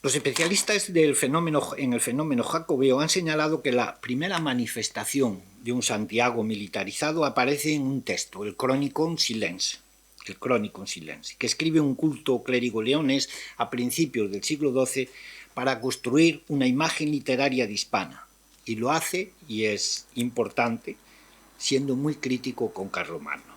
Speaker 3: Los especialistas en el fenómeno jacobeo han señalado que la primera manifestación de un Santiago militarizado aparece en un texto, el Chronicon Silense, que escribe un culto clérigo leonés a principios del siglo XII para construir una imagen literaria de Hispana. Y lo hace, y es importante, siendo muy crítico con Carlomagno.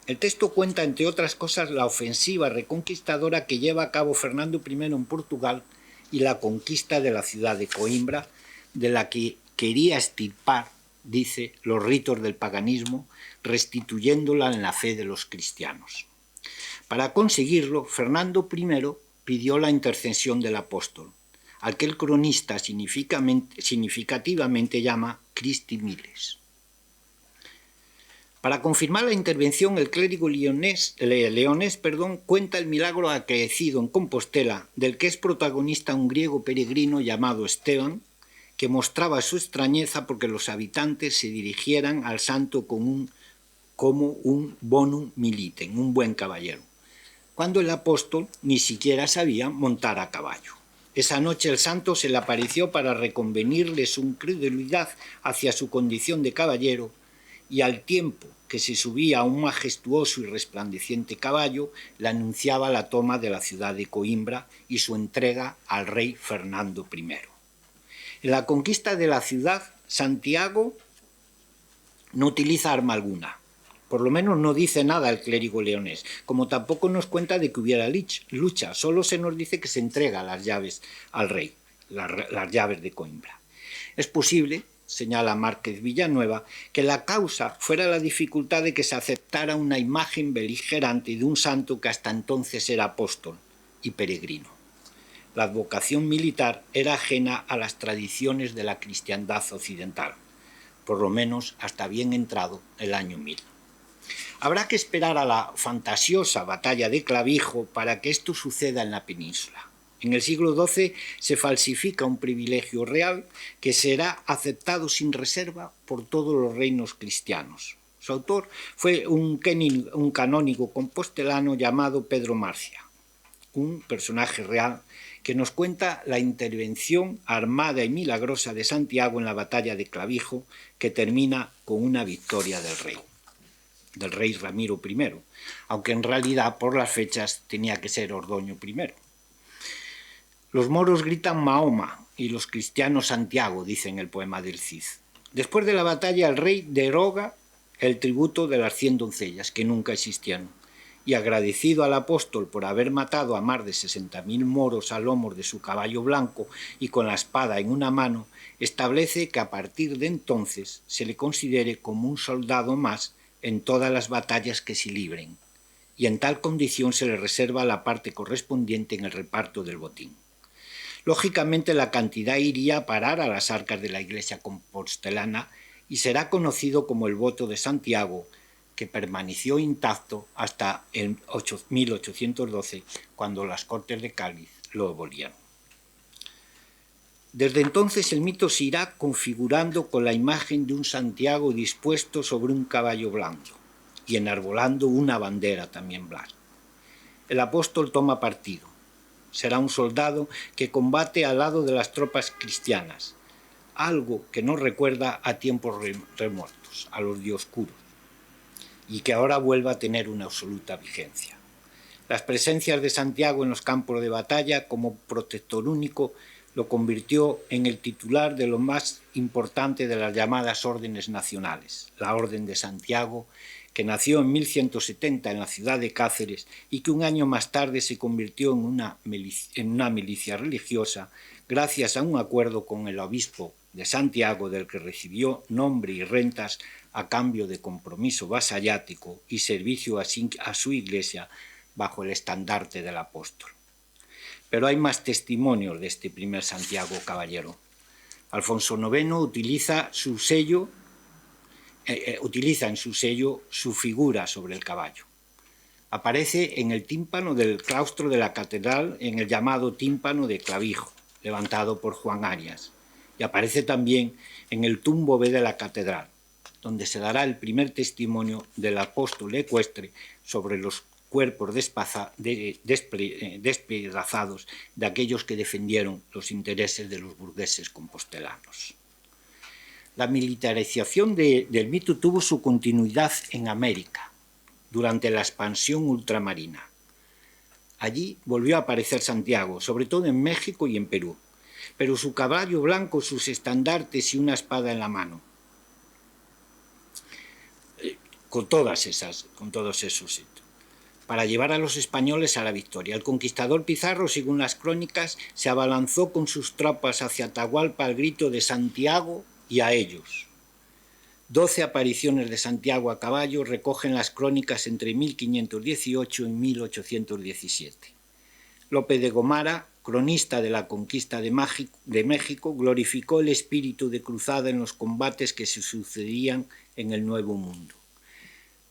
Speaker 3: El texto cuenta, entre otras cosas, la ofensiva reconquistadora que lleva a cabo Fernando I en Portugal y la conquista de la ciudad de Coimbra, de la que quería extirpar, dice, los ritos del paganismo, restituyéndola en la fe de los cristianos. Para conseguirlo, Fernando I pidió la intercesión del apóstol, al que el cronista significativamente llama Christi Miles. Para confirmar la intervención, el clérigo leonés cuenta el milagro acaecido en Compostela, del que es protagonista un griego peregrino llamado Esteban, que mostraba su extrañeza porque los habitantes se dirigieran al santo como un bonum militem, un buen caballero, cuando el apóstol ni siquiera sabía montar a caballo. Esa noche el santo se le apareció para reconvenirle su incredulidad hacia su condición de caballero, y al tiempo que se subía a un majestuoso y resplandeciente caballo, le anunciaba la toma de la ciudad de Coimbra y su entrega al rey Fernando I. En la conquista de la ciudad, Santiago no utiliza arma alguna. Por lo menos no dice nada el clérigo leonés, como tampoco nos cuenta de que hubiera lucha, solo se nos dice que se entrega las llaves al rey, las llaves de Coimbra. Es posible, señala Márquez Villanueva, que la causa fuera la dificultad de que se aceptara una imagen beligerante de un santo que hasta entonces era apóstol y peregrino. La advocación militar era ajena a las tradiciones de la cristiandad occidental, por lo menos hasta bien entrado el año 1000. Habrá que esperar a la fantasiosa batalla de Clavijo para que esto suceda en la península. En el siglo XII se falsifica un privilegio real que será aceptado sin reserva por todos los reinos cristianos. Su autor fue un canónigo compostelano llamado Pedro Marcia, un personaje real que nos cuenta la intervención armada y milagrosa de Santiago en la batalla de Clavijo, que termina con una victoria del rey Ramiro I, aunque en realidad por las fechas tenía que ser Ordoño I. Los moros gritan Mahoma y los cristianos Santiago, dice en el poema del Cid. Después de la batalla, el rey deroga el tributo de las 100 doncellas, que nunca existieron, y agradecido al apóstol por haber matado a más de 60.000 moros a lomos de su caballo blanco y con la espada en una mano, establece que a partir de entonces se le considere como un soldado más en todas las batallas que se libren, y en tal condición se le reserva la parte correspondiente en el reparto del botín. Lógicamente la cantidad iría a parar a las arcas de la Iglesia compostelana y será conocido como el voto de Santiago, que permaneció intacto hasta el 1812, cuando las Cortes de Cádiz lo abolieron. Desde entonces el mito se irá configurando con la imagen de un Santiago dispuesto sobre un caballo blanco y enarbolando una bandera también blanca. El apóstol toma partido. Será un soldado que combate al lado de las tropas cristianas, algo que nos recuerda a tiempos remotos, a los dioscuros, y que ahora vuelva a tener una absoluta vigencia. Las presencias de Santiago en los campos de batalla como protector único lo convirtió en el titular de lo más importante de las llamadas órdenes nacionales, la Orden de Santiago, que nació en 1170 en la ciudad de Cáceres y que un año más tarde se convirtió en una milicia religiosa gracias a un acuerdo con el obispo de Santiago, del que recibió nombre y rentas a cambio de compromiso vasallático y servicio a su iglesia bajo el estandarte del apóstol. Pero hay más testimonios de este primer Santiago caballero. Alfonso IX utiliza en su sello su figura sobre el caballo. Aparece en el tímpano del claustro de la catedral, en el llamado tímpano de Clavijo, levantado por Juan Arias, y aparece también en el tumbo B de la catedral, donde se dará el primer testimonio del apóstol ecuestre sobre los cuerpos despedazados de aquellos que defendieron los intereses de los burgueses compostelanos. La militarización del mito tuvo su continuidad en América, durante la expansión ultramarina. Allí volvió a aparecer Santiago, sobre todo en México y en Perú, pero su caballo blanco, sus estandartes y una espada en la mano, con todos esos hitos, para llevar a los españoles a la victoria. El conquistador Pizarro, según las crónicas, se abalanzó con sus tropas hacia Atahualpa al grito de Santiago y a ellos. 12 apariciones de Santiago a caballo recogen las crónicas entre 1518 y 1817. Lope de Gomara, cronista de la conquista de México, glorificó el espíritu de cruzada en los combates que se sucedían en el Nuevo Mundo.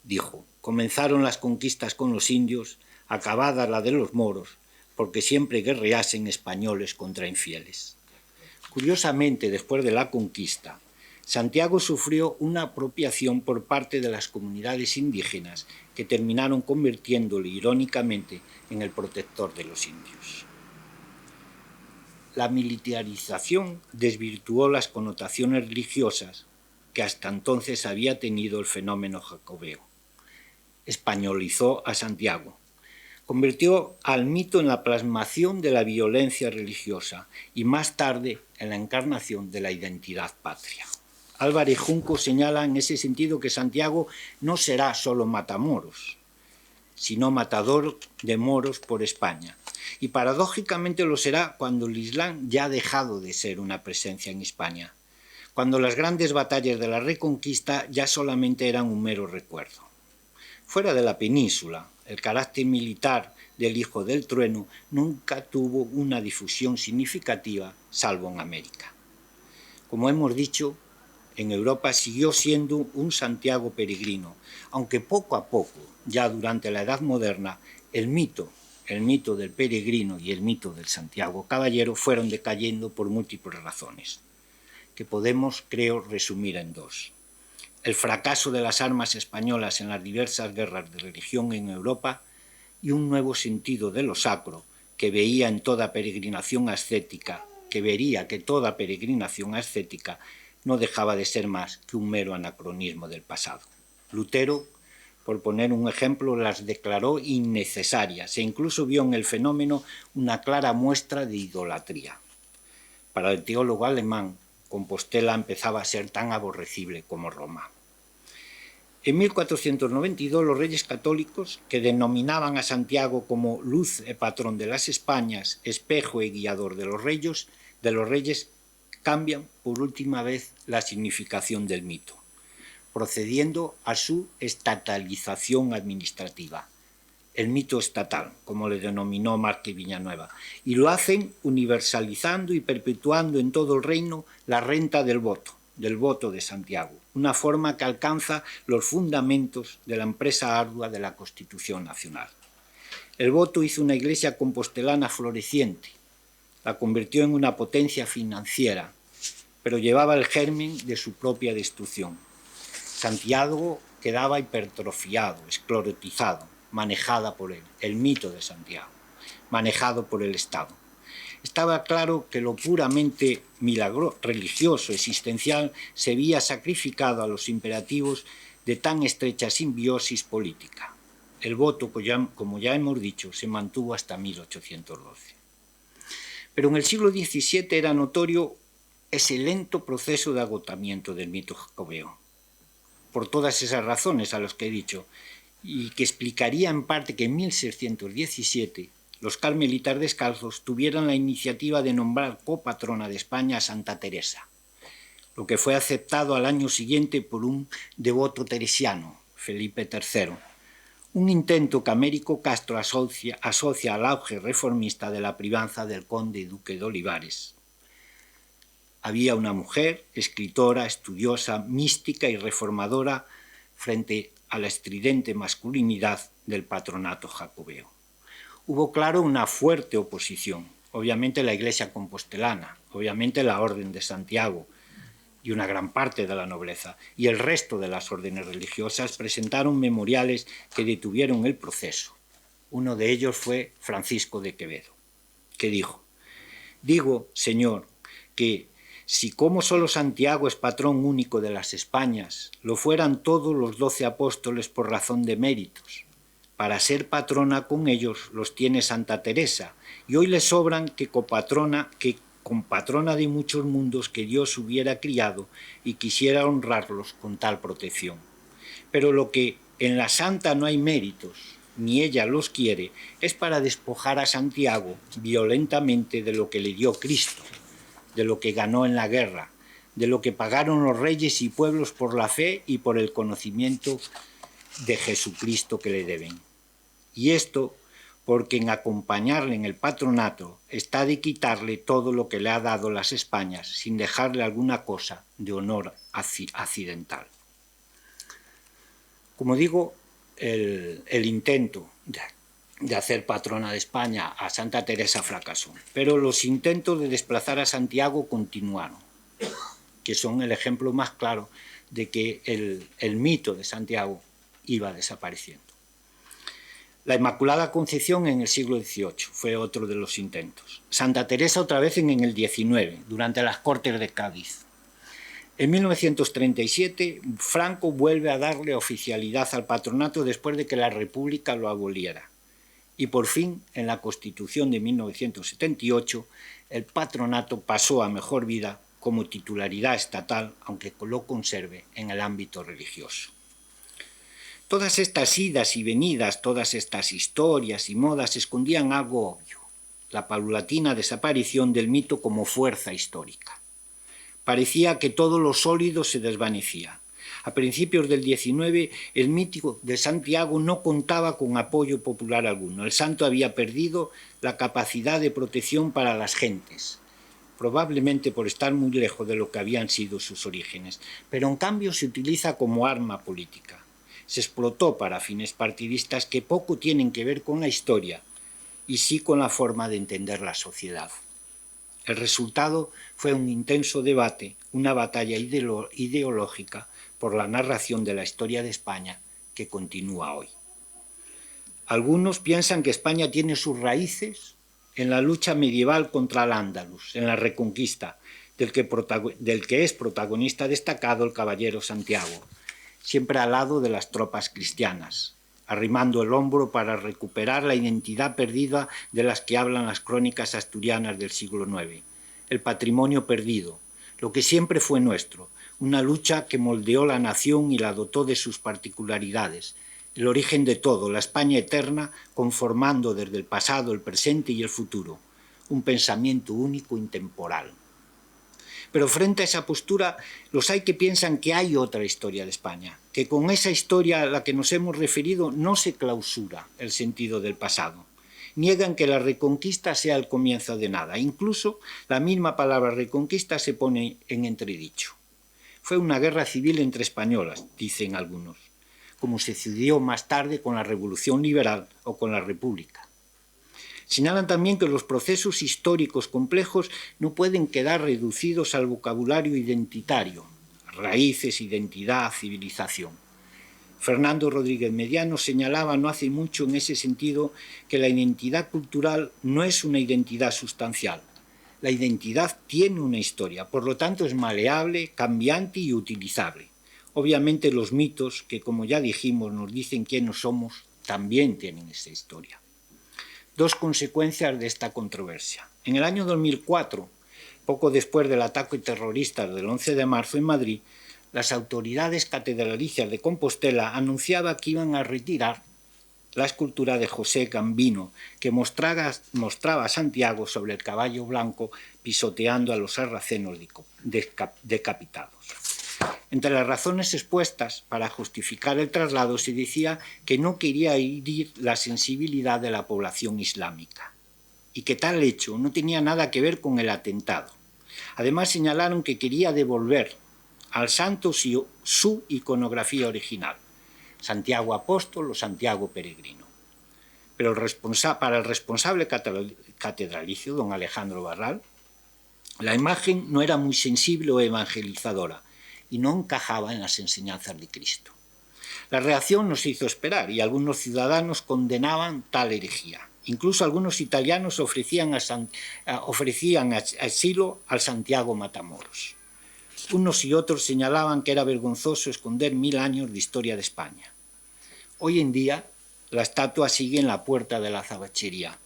Speaker 3: Dijo: comenzaron las conquistas con los indios, acabada la de los moros, porque siempre guerreasen españoles contra infieles. Curiosamente, después de la conquista, Santiago sufrió una apropiación por parte de las comunidades indígenas que terminaron convirtiéndole irónicamente en el protector de los indios. La militarización desvirtuó las connotaciones religiosas que hasta entonces había tenido el fenómeno jacobeo. Españolizó a Santiago, convirtió al mito en la plasmación de la violencia religiosa y más tarde en la encarnación de la identidad patria. Álvarez Junco señala en ese sentido que Santiago no será solo matamoros, sino matador de moros por España. Y paradójicamente lo será cuando el Islam ya ha dejado de ser una presencia en España, cuando las grandes batallas de la Reconquista ya solamente eran un mero recuerdo. Fuera de la península, el carácter militar del Hijo del Trueno nunca tuvo una difusión significativa, salvo en América. Como hemos dicho, en Europa siguió siendo un Santiago peregrino, aunque poco a poco, ya durante la Edad Moderna, el mito del peregrino y el mito del Santiago caballero fueron decayendo por múltiples razones, que podemos, creo, resumir en dos. El fracaso de las armas españolas en las diversas guerras de religión en Europa y un nuevo sentido de lo sacro que vería que toda peregrinación ascética no dejaba de ser más que un mero anacronismo del pasado. Lutero, por poner un ejemplo, las declaró innecesarias e incluso vio en el fenómeno una clara muestra de idolatría. Para el teólogo alemán, Compostela empezaba a ser tan aborrecible como Roma. En 1492 los reyes católicos, que denominaban a Santiago como luz e patrón de las Españas, espejo e guiador de los reyes, cambian por última vez la significación del mito, procediendo a su estatalización administrativa, el mito estatal, como le denominó Márquez Villanueva, y lo hacen universalizando y perpetuando en todo el reino la renta del voto de Santiago, una forma que alcanza los fundamentos de la empresa ardua de la Constitución Nacional. El voto hizo una iglesia compostelana floreciente, la convirtió en una potencia financiera, pero llevaba el germen de su propia destrucción. Santiago quedaba hipertrofiado, esclerotizado, manejada por él, el mito de Santiago, manejado por el Estado. Estaba claro que lo puramente religioso, existencial, se había sacrificado a los imperativos de tan estrecha simbiosis política. El voto, como ya hemos dicho, se mantuvo hasta 1812. Pero en el siglo XVII era notorio ese lento proceso de agotamiento del mito jacobeo, por todas esas razones a las que he dicho, y que explicaría en parte que en 1617 los carmelitas descalzos tuvieran la iniciativa de nombrar copatrona de España a Santa Teresa, lo que fue aceptado al año siguiente por un devoto teresiano, Felipe III, un intento que Américo Castro asocia al auge reformista de la privanza del conde y duque de Olivares. Había una mujer, escritora, estudiosa, mística y reformadora frente a la estridente masculinidad del patronato jacobeo. Hubo, claro, una fuerte oposición, obviamente la Iglesia compostelana, obviamente la Orden de Santiago y una gran parte de la nobleza, y el resto de las órdenes religiosas presentaron memoriales que detuvieron el proceso. Uno de ellos fue Francisco de Quevedo, que dijo: «Digo, Señor, que si como solo Santiago es patrón único de las Españas, lo fueran todos los 12 apóstoles por razón de méritos. Para ser patrona con ellos los tiene Santa Teresa, y hoy le sobran que compatrona de muchos mundos que Dios hubiera criado y quisiera honrarlos con tal protección. Pero lo que en la santa no hay méritos, ni ella los quiere, es para despojar a Santiago violentamente de lo que le dio Cristo, de lo que ganó en la guerra, de lo que pagaron los reyes y pueblos por la fe y por el conocimiento de Jesucristo que le deben. Y esto porque en acompañarle en el patronato está de quitarle todo lo que le ha dado las Españas sin dejarle alguna cosa de honor accidental». Como digo, el intento de hacer patrona de España a Santa Teresa fracasó, pero los intentos de desplazar a Santiago continuaron, que son el ejemplo más claro de que el mito de Santiago iba desapareciendo. La Inmaculada Concepción en el siglo XVIII fue otro de los intentos. Santa Teresa otra vez en el XIX, durante las Cortes de Cádiz. En 1937, Franco vuelve a darle oficialidad al patronato después de que la República lo aboliera. Y por fin, en la Constitución de 1978, el patronato pasó a mejor vida como titularidad estatal, aunque lo conserve en el ámbito religioso. Todas estas idas y venidas, todas estas historias y modas escondían algo obvio: la paulatina desaparición del mito como fuerza histórica. Parecía que todo lo sólido se desvanecía. A principios del XIX, el mito de Santiago no contaba con apoyo popular alguno. El santo había perdido la capacidad de protección para las gentes, probablemente por estar muy lejos de lo que habían sido sus orígenes, pero en cambio se utiliza como arma política. Se explotó para fines partidistas que poco tienen que ver con la historia y sí con la forma de entender la sociedad. El resultado fue un intenso debate, una batalla ideológica por la narración de la historia de España que continúa hoy. Algunos piensan que España tiene sus raíces en la lucha medieval contra el Andalus, en la Reconquista, del que es protagonista destacado el caballero Santiago, siempre al lado de las tropas cristianas, arrimando el hombro para recuperar la identidad perdida de las que hablan las crónicas asturianas del siglo IX, el patrimonio perdido, lo que siempre fue nuestro, una lucha que moldeó la nación y la dotó de sus particularidades, el origen de todo, la España eterna, conformando desde el pasado, el presente y el futuro, un pensamiento único, intemporal. Pero frente a esa postura, los hay que piensan que hay otra historia de España, que con esa historia a la que nos hemos referido no se clausura el sentido del pasado. Niegan que la reconquista sea el comienzo de nada. Incluso la misma palabra reconquista se pone en entredicho. Fue una guerra civil entre españolas, dicen algunos, como sucedió más tarde con la Revolución Liberal o con la República. Señalan también que los procesos históricos complejos no pueden quedar reducidos al vocabulario identitario, raíces, identidad, civilización. Fernando Rodríguez Mediano señalaba no hace mucho en ese sentido que la identidad cultural no es una identidad sustancial. La identidad tiene una historia, por lo tanto es maleable, cambiante y utilizable. Obviamente los mitos, que como ya dijimos nos dicen quiénes somos, también tienen esa historia. Dos consecuencias de esta controversia. En el año 2004, poco después del ataque terrorista del 11 de marzo en Madrid, las autoridades catedralicias de Compostela anunciaban que iban a retirar la escultura de José Gambino, que mostraba a Santiago sobre el caballo blanco pisoteando a los sarracenos decapitados. Entre las razones expuestas para justificar el traslado se decía que no quería herir la sensibilidad de la población islámica y que tal hecho no tenía nada que ver con el atentado. Además señalaron que quería devolver al santo su iconografía original, Santiago Apóstol o Santiago Peregrino. Pero para el responsable catedralicio, don Alejandro Barral, la imagen no era muy sensible o evangelizadora y no encajaba en las enseñanzas de Cristo. La reacción nos hizo esperar y algunos ciudadanos condenaban tal herejía. Incluso algunos italianos ofrecían asilo al Santiago Matamoros. Unos y otros señalaban que era vergonzoso esconder 1000 años de historia de España. Hoy en día, la estatua sigue en la puerta de la azabachería,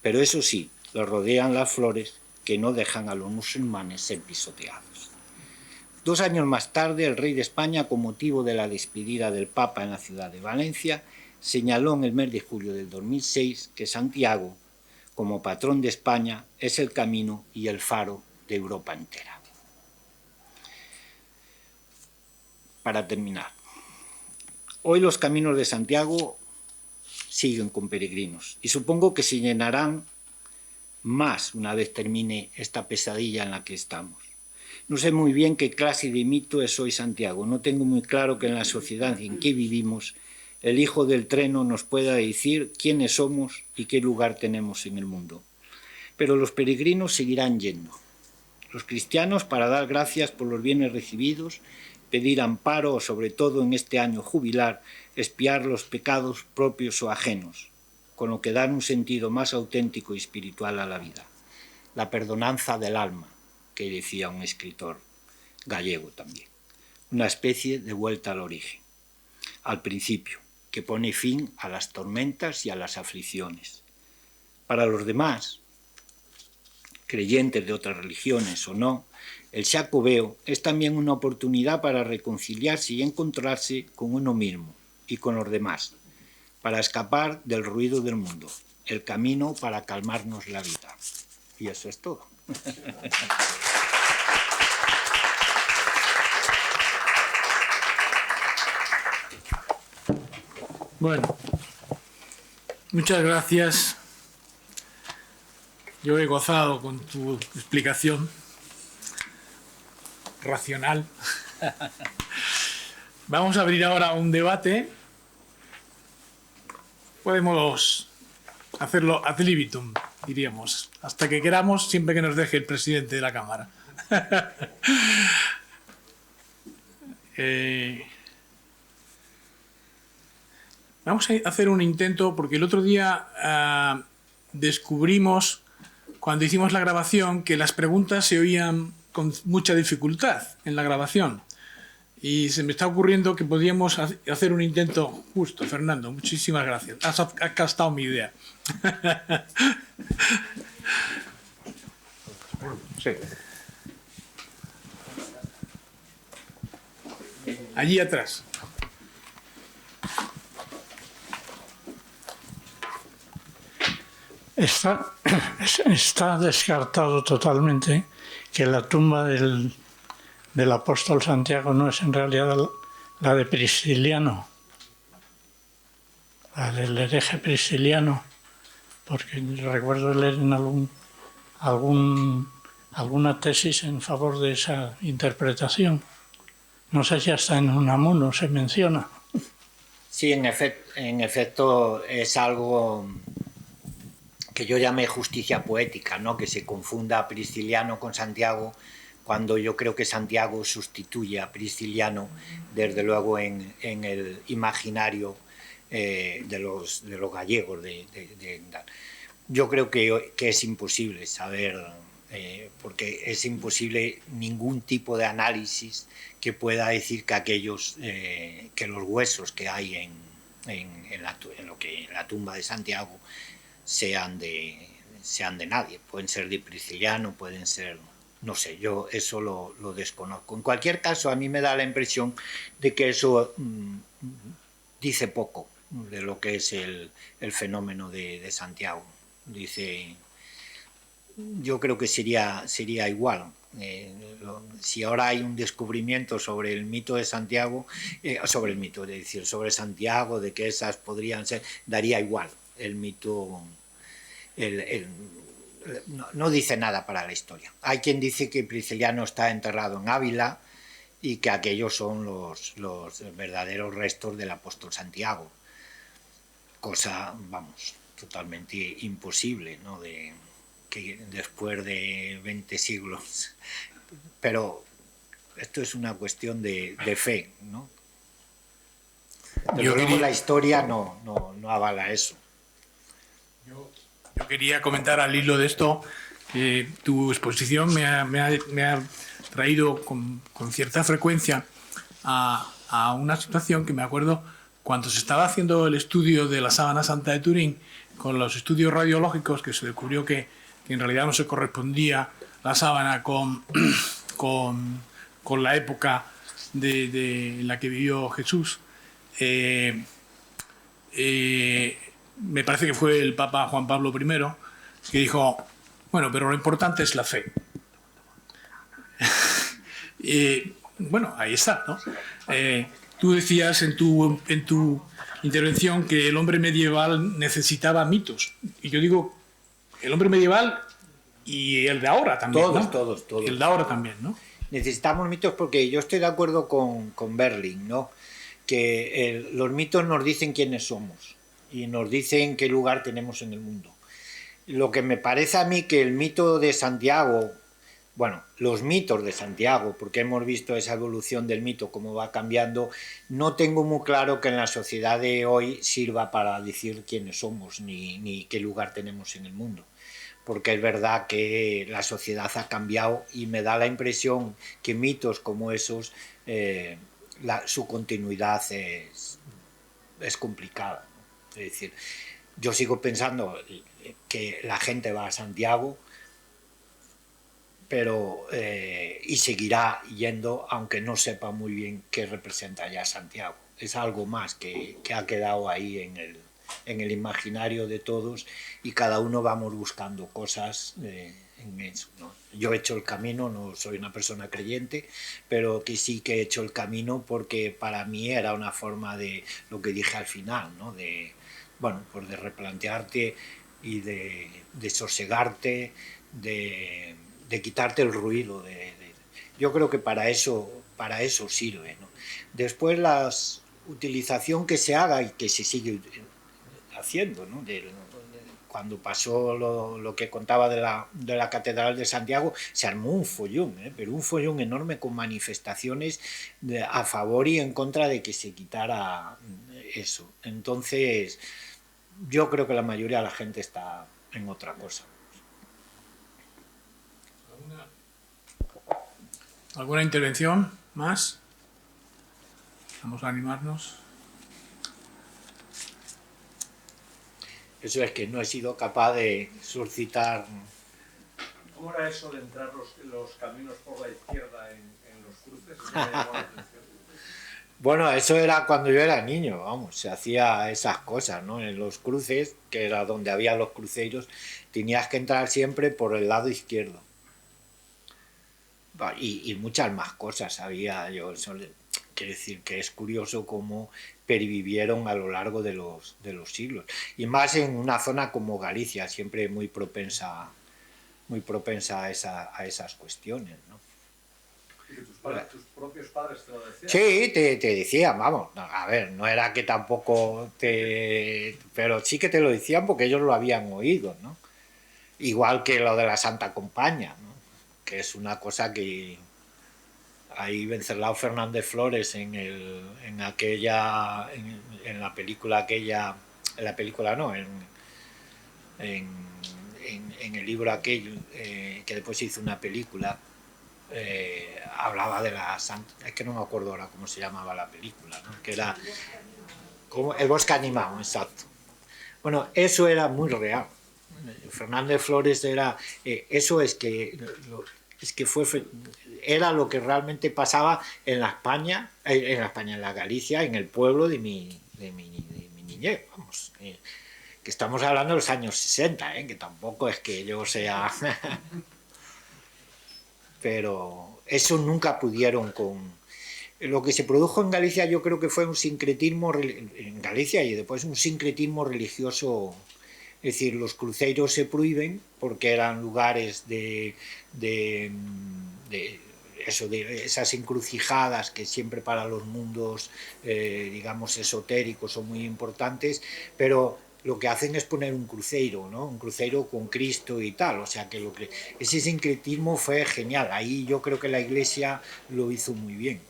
Speaker 3: pero eso sí, lo rodean las flores que no dejan a los musulmanes ser pisoteados. 2 años más tarde, el rey de España, con motivo de la despedida del Papa en la ciudad de Valencia, señaló en el mes de julio del 2006 que Santiago, como patrón de España, es el camino y el faro de Europa entera. Para terminar, hoy los caminos de Santiago siguen con peregrinos y supongo que se llenarán más una vez termine esta pesadilla en la que estamos. No sé muy bien qué clase de mito es hoy Santiago. No tengo muy claro que en la sociedad en que vivimos el hijo del treno nos pueda decir quiénes somos y qué lugar tenemos en el mundo. Pero los peregrinos seguirán yendo. Los cristianos, para dar gracias por los bienes recibidos, pedir amparo o, sobre todo en este año jubilar, expiar los pecados propios o ajenos, con lo que dan un sentido más auténtico y espiritual a la vida. La perdonanza del alma, que decía un escritor gallego también. Una especie de vuelta al origen, al principio, que pone fin a las tormentas y a las aflicciones. Para los demás, creyentes de otras religiones o no, el Xacobeo es también una oportunidad para reconciliarse y encontrarse con uno mismo y con los demás, para escapar del ruido del mundo, el camino para calmarnos la vida. Y eso es todo.
Speaker 2: Bueno, muchas gracias. Yo he gozado con tu explicación racional. Vamos a abrir ahora un debate. Podemos hacerlo ad libitum, diríamos, hasta que queramos, siempre que nos deje el presidente de la Cámara. Vamos a hacer un intento, porque el otro día descubrimos, cuando hicimos la grabación, que las preguntas se oían con mucha dificultad en la grabación. Y se me está ocurriendo que podríamos hacer un intento justo. Fernando, muchísimas gracias. Has captado mi idea.
Speaker 1: Sí.
Speaker 2: allí atrás.
Speaker 4: Está descartado totalmente que la tumba del apóstol Santiago no es en realidad la de Prisciliano, la del hereje Prisciliano, porque recuerdo leer en alguna tesis en favor de esa interpretación. No sé si hasta en Unamuno se menciona.
Speaker 3: Sí, en efecto es algo que yo llamé justicia poética, ¿no? Que se confunda Prisciliano con Santiago, cuando yo creo que Santiago sustituye a Prisciliano, desde luego, en el imaginario de los gallegos. Yo creo que es imposible saber, porque es imposible ningún tipo de análisis que pueda decir que que los huesos que hay en la tumba de Santiago sean de nadie. Pueden ser de Prisciliano, pueden ser... No sé, yo eso lo desconozco. En cualquier caso, a mí me da la impresión de que eso dice poco de lo que es el fenómeno de Santiago. Yo creo que sería igual. Si ahora hay un descubrimiento sobre el mito de Santiago, sobre Santiago, de que esas podrían ser, daría igual. El mito no dice nada para la historia. Hay quien dice que Prisciliano está enterrado en Ávila y que aquellos son los verdaderos restos del apóstol Santiago. Cosa, vamos, totalmente imposible, ¿no? Que después de 20 siglos. Pero esto es una cuestión de fe, ¿no? Pero luego la historia no avala eso.
Speaker 2: Yo quería comentar al hilo de esto que tu exposición me ha traído con cierta frecuencia a una situación que me acuerdo cuando se estaba haciendo el estudio de la sábana santa de Turín, con los estudios radiológicos, que se descubrió que en realidad no se correspondía la sábana con la época de la que vivió Jesús. Me parece que fue el Papa Juan Pablo I que dijo, bueno, pero lo importante es la fe. Bueno, ahí está, ¿no? Tú decías en tu intervención que el hombre medieval necesitaba mitos. Y yo digo, el hombre medieval y el de ahora también,
Speaker 3: Todos.
Speaker 2: El de ahora también, ¿no?
Speaker 3: Necesitamos mitos porque yo estoy de acuerdo con Berling, ¿no? Que los mitos nos dicen quiénes somos y nos dicen qué lugar tenemos en el mundo. Lo que me parece a mí que el mito de Santiago, bueno, los mitos de Santiago, porque hemos visto esa evolución del mito, cómo va cambiando, no tengo muy claro que en la sociedad de hoy sirva para decir quiénes somos ni qué lugar tenemos en el mundo. Porque es verdad que la sociedad ha cambiado y me da la impresión que mitos como esos, su continuidad es complicada, ¿no? Es decir, yo sigo pensando que la gente va a Santiago, pero y seguirá yendo aunque no sepa muy bien qué representa ya Santiago. Es algo más que ha quedado ahí en el imaginario de todos y cada uno vamos buscando cosas en eso, ¿no? Yo he hecho el camino, no soy una persona creyente, pero que sí que he hecho el camino porque para mí era una forma de lo que dije al final, ¿no? Pues de replantearte y de sosegarte, de quitarte el ruido. Yo creo que para eso sirve, ¿no? Después la utilización que se haga y que se sigue haciendo, ¿no? Cuando pasó lo que contaba de la Catedral de Santiago, se armó un follón, pero un follón enorme con manifestaciones a favor y en contra de que se quitara eso. Entonces, yo creo que la mayoría de la gente está en otra cosa.
Speaker 2: ¿Alguna intervención más? Vamos a animarnos.
Speaker 3: Eso es que no he sido capaz de suscitar...
Speaker 5: ¿Cómo era eso de entrar los caminos por la izquierda en los cruces? Eso me llamó la atención.
Speaker 3: Bueno, eso era cuando yo era niño, vamos, se hacía esas cosas, ¿no? En los cruces, que era donde había los cruceros, tenías que entrar siempre por el lado izquierdo. Y muchas más cosas había, quiero decir que es curioso cómo pervivieron a lo largo de los siglos. Y más en una zona como Galicia, siempre muy propensa a esas cuestiones, ¿no?
Speaker 5: ¿Y que tus propios padres te lo decían?
Speaker 3: Sí, te decían, vamos, a ver, no era que tampoco pero sí que te lo decían porque ellos lo habían oído, ¿no? Igual que lo de la Santa Compaña, ¿no? Que es una cosa que ahí Venceslao Fernández Flores en la película aquella, en la película no, en el libro aquello, que después se hizo una película, hablaba de la Santa, es que no me acuerdo ahora cómo se llamaba la película, ¿no? Que era como El bosque animado, exacto. Bueno, eso era muy real. Fernández Flores era, eso es que era lo que realmente pasaba en la España, en la Galicia, en el pueblo de mi niñez, vamos, que estamos hablando de los años 60, que tampoco es que yo sea pero eso nunca pudieron con lo que se produjo en Galicia. Yo creo que fue un sincretismo en Galicia y después un sincretismo religioso. Es decir, los cruceros se prohíben porque eran lugares de esas encrucijadas que siempre para los mundos, digamos, esotéricos son muy importantes, pero lo que hacen es poner un cruceiro, ¿no? Un cruceiro con Cristo y tal, o sea que ese sincretismo fue genial. Ahí yo creo que la Iglesia lo hizo muy bien,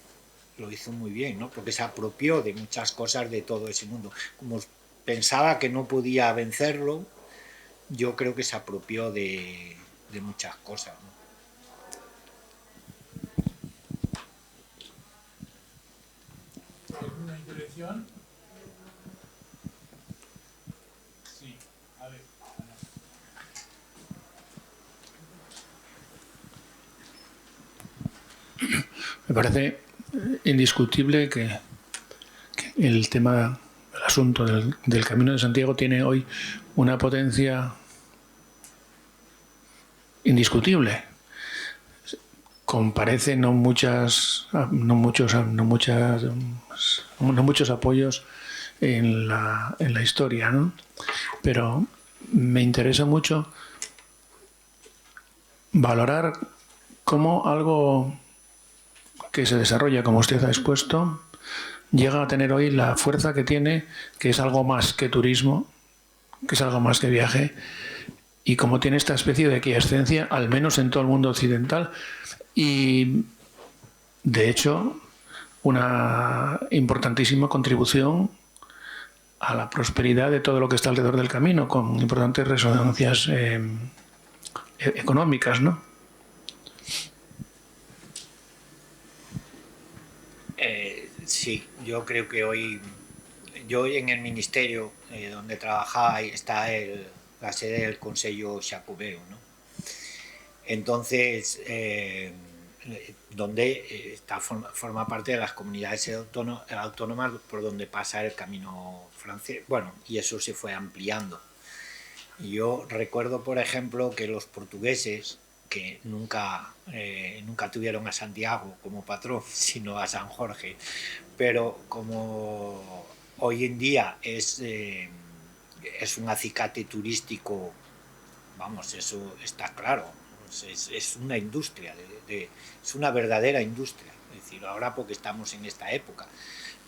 Speaker 3: ¿no? Porque se apropió de muchas cosas de todo ese mundo. Como pensaba que no podía vencerlo, yo creo que se apropió de muchas cosas, ¿no?
Speaker 2: ¿Alguna intervención? Sí, a ver.
Speaker 6: Me parece indiscutible que el tema, el asunto del Camino de Santiago tiene hoy una potencia indiscutible. Comparece no muchos apoyos en la historia, ¿no? Pero me interesa mucho valorar cómo algo que se desarrolla, como usted ha expuesto, llega a tener hoy la fuerza que tiene, que es algo más que turismo, que es algo más que viaje, y cómo tiene esta especie de aquiescencia, al menos en todo el mundo occidental, y de hecho una importantísima contribución a la prosperidad de todo lo que está alrededor del camino, con importantes resonancias económicas, ¿no?
Speaker 3: Sí, yo creo que hoy, yo en el ministerio donde trabajaba está la sede del Consejo Xacobeo, ¿no? Entonces, donde forma parte de las comunidades autónomas por donde pasa el camino francés. Bueno, y eso se fue ampliando. Y yo recuerdo, por ejemplo, que los portugueses, que nunca tuvieron a Santiago como patrón, sino a San Jorge, pero como hoy en día es un acicate turístico, vamos, eso está claro, es una industria, es una verdadera industria. Es decir, ahora porque estamos en esta época,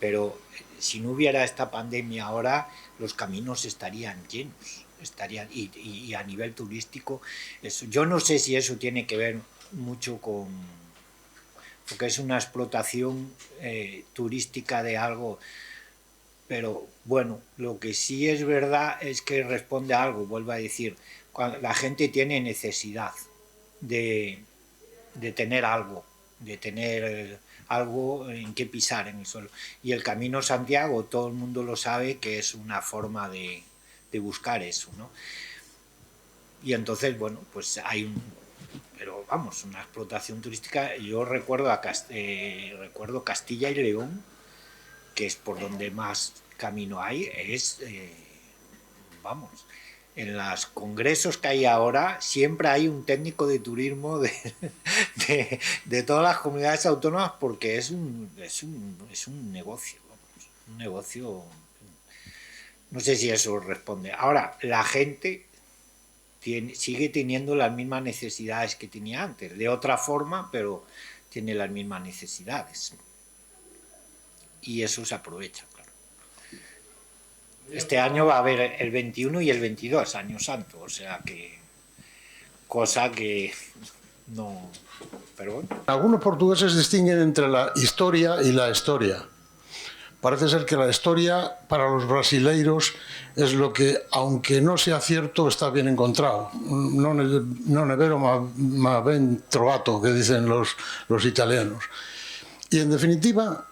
Speaker 3: pero si no hubiera esta pandemia ahora, los caminos estarían llenos. Y a nivel turístico, eso, yo no sé si eso tiene que ver mucho porque es una explotación turística de algo, pero bueno, lo que sí es verdad es que responde a algo, vuelvo a decir, cuando la gente tiene necesidad de tener algo, algo en que pisar en el suelo, y el Camino Santiago, todo el mundo lo sabe que es una forma de buscar eso, ¿no? Y entonces, bueno, pues hay pero vamos, una explotación turística. Yo recuerdo Castilla y León, que es por donde más camino hay, es, vamos, en los congresos que hay ahora siempre hay un técnico de turismo de todas las comunidades autónomas, porque es un negocio, vamos, un negocio. No sé si eso responde. Ahora, la gente sigue teniendo las mismas necesidades que tenía antes, de otra forma, pero tiene las mismas necesidades. Y eso se aprovecha, claro. Este año va a haber el 21 y el 22, Año Santo, o sea que... cosa que no... pero bueno.
Speaker 7: Algunos portugueses distinguen entre la historia y la historia. Parece ser que la historia para los brasileiros es lo que, aunque no sea cierto, está bien encontrado. Non è vero, ma ben trovato, que dicen los italianos. Y en definitiva,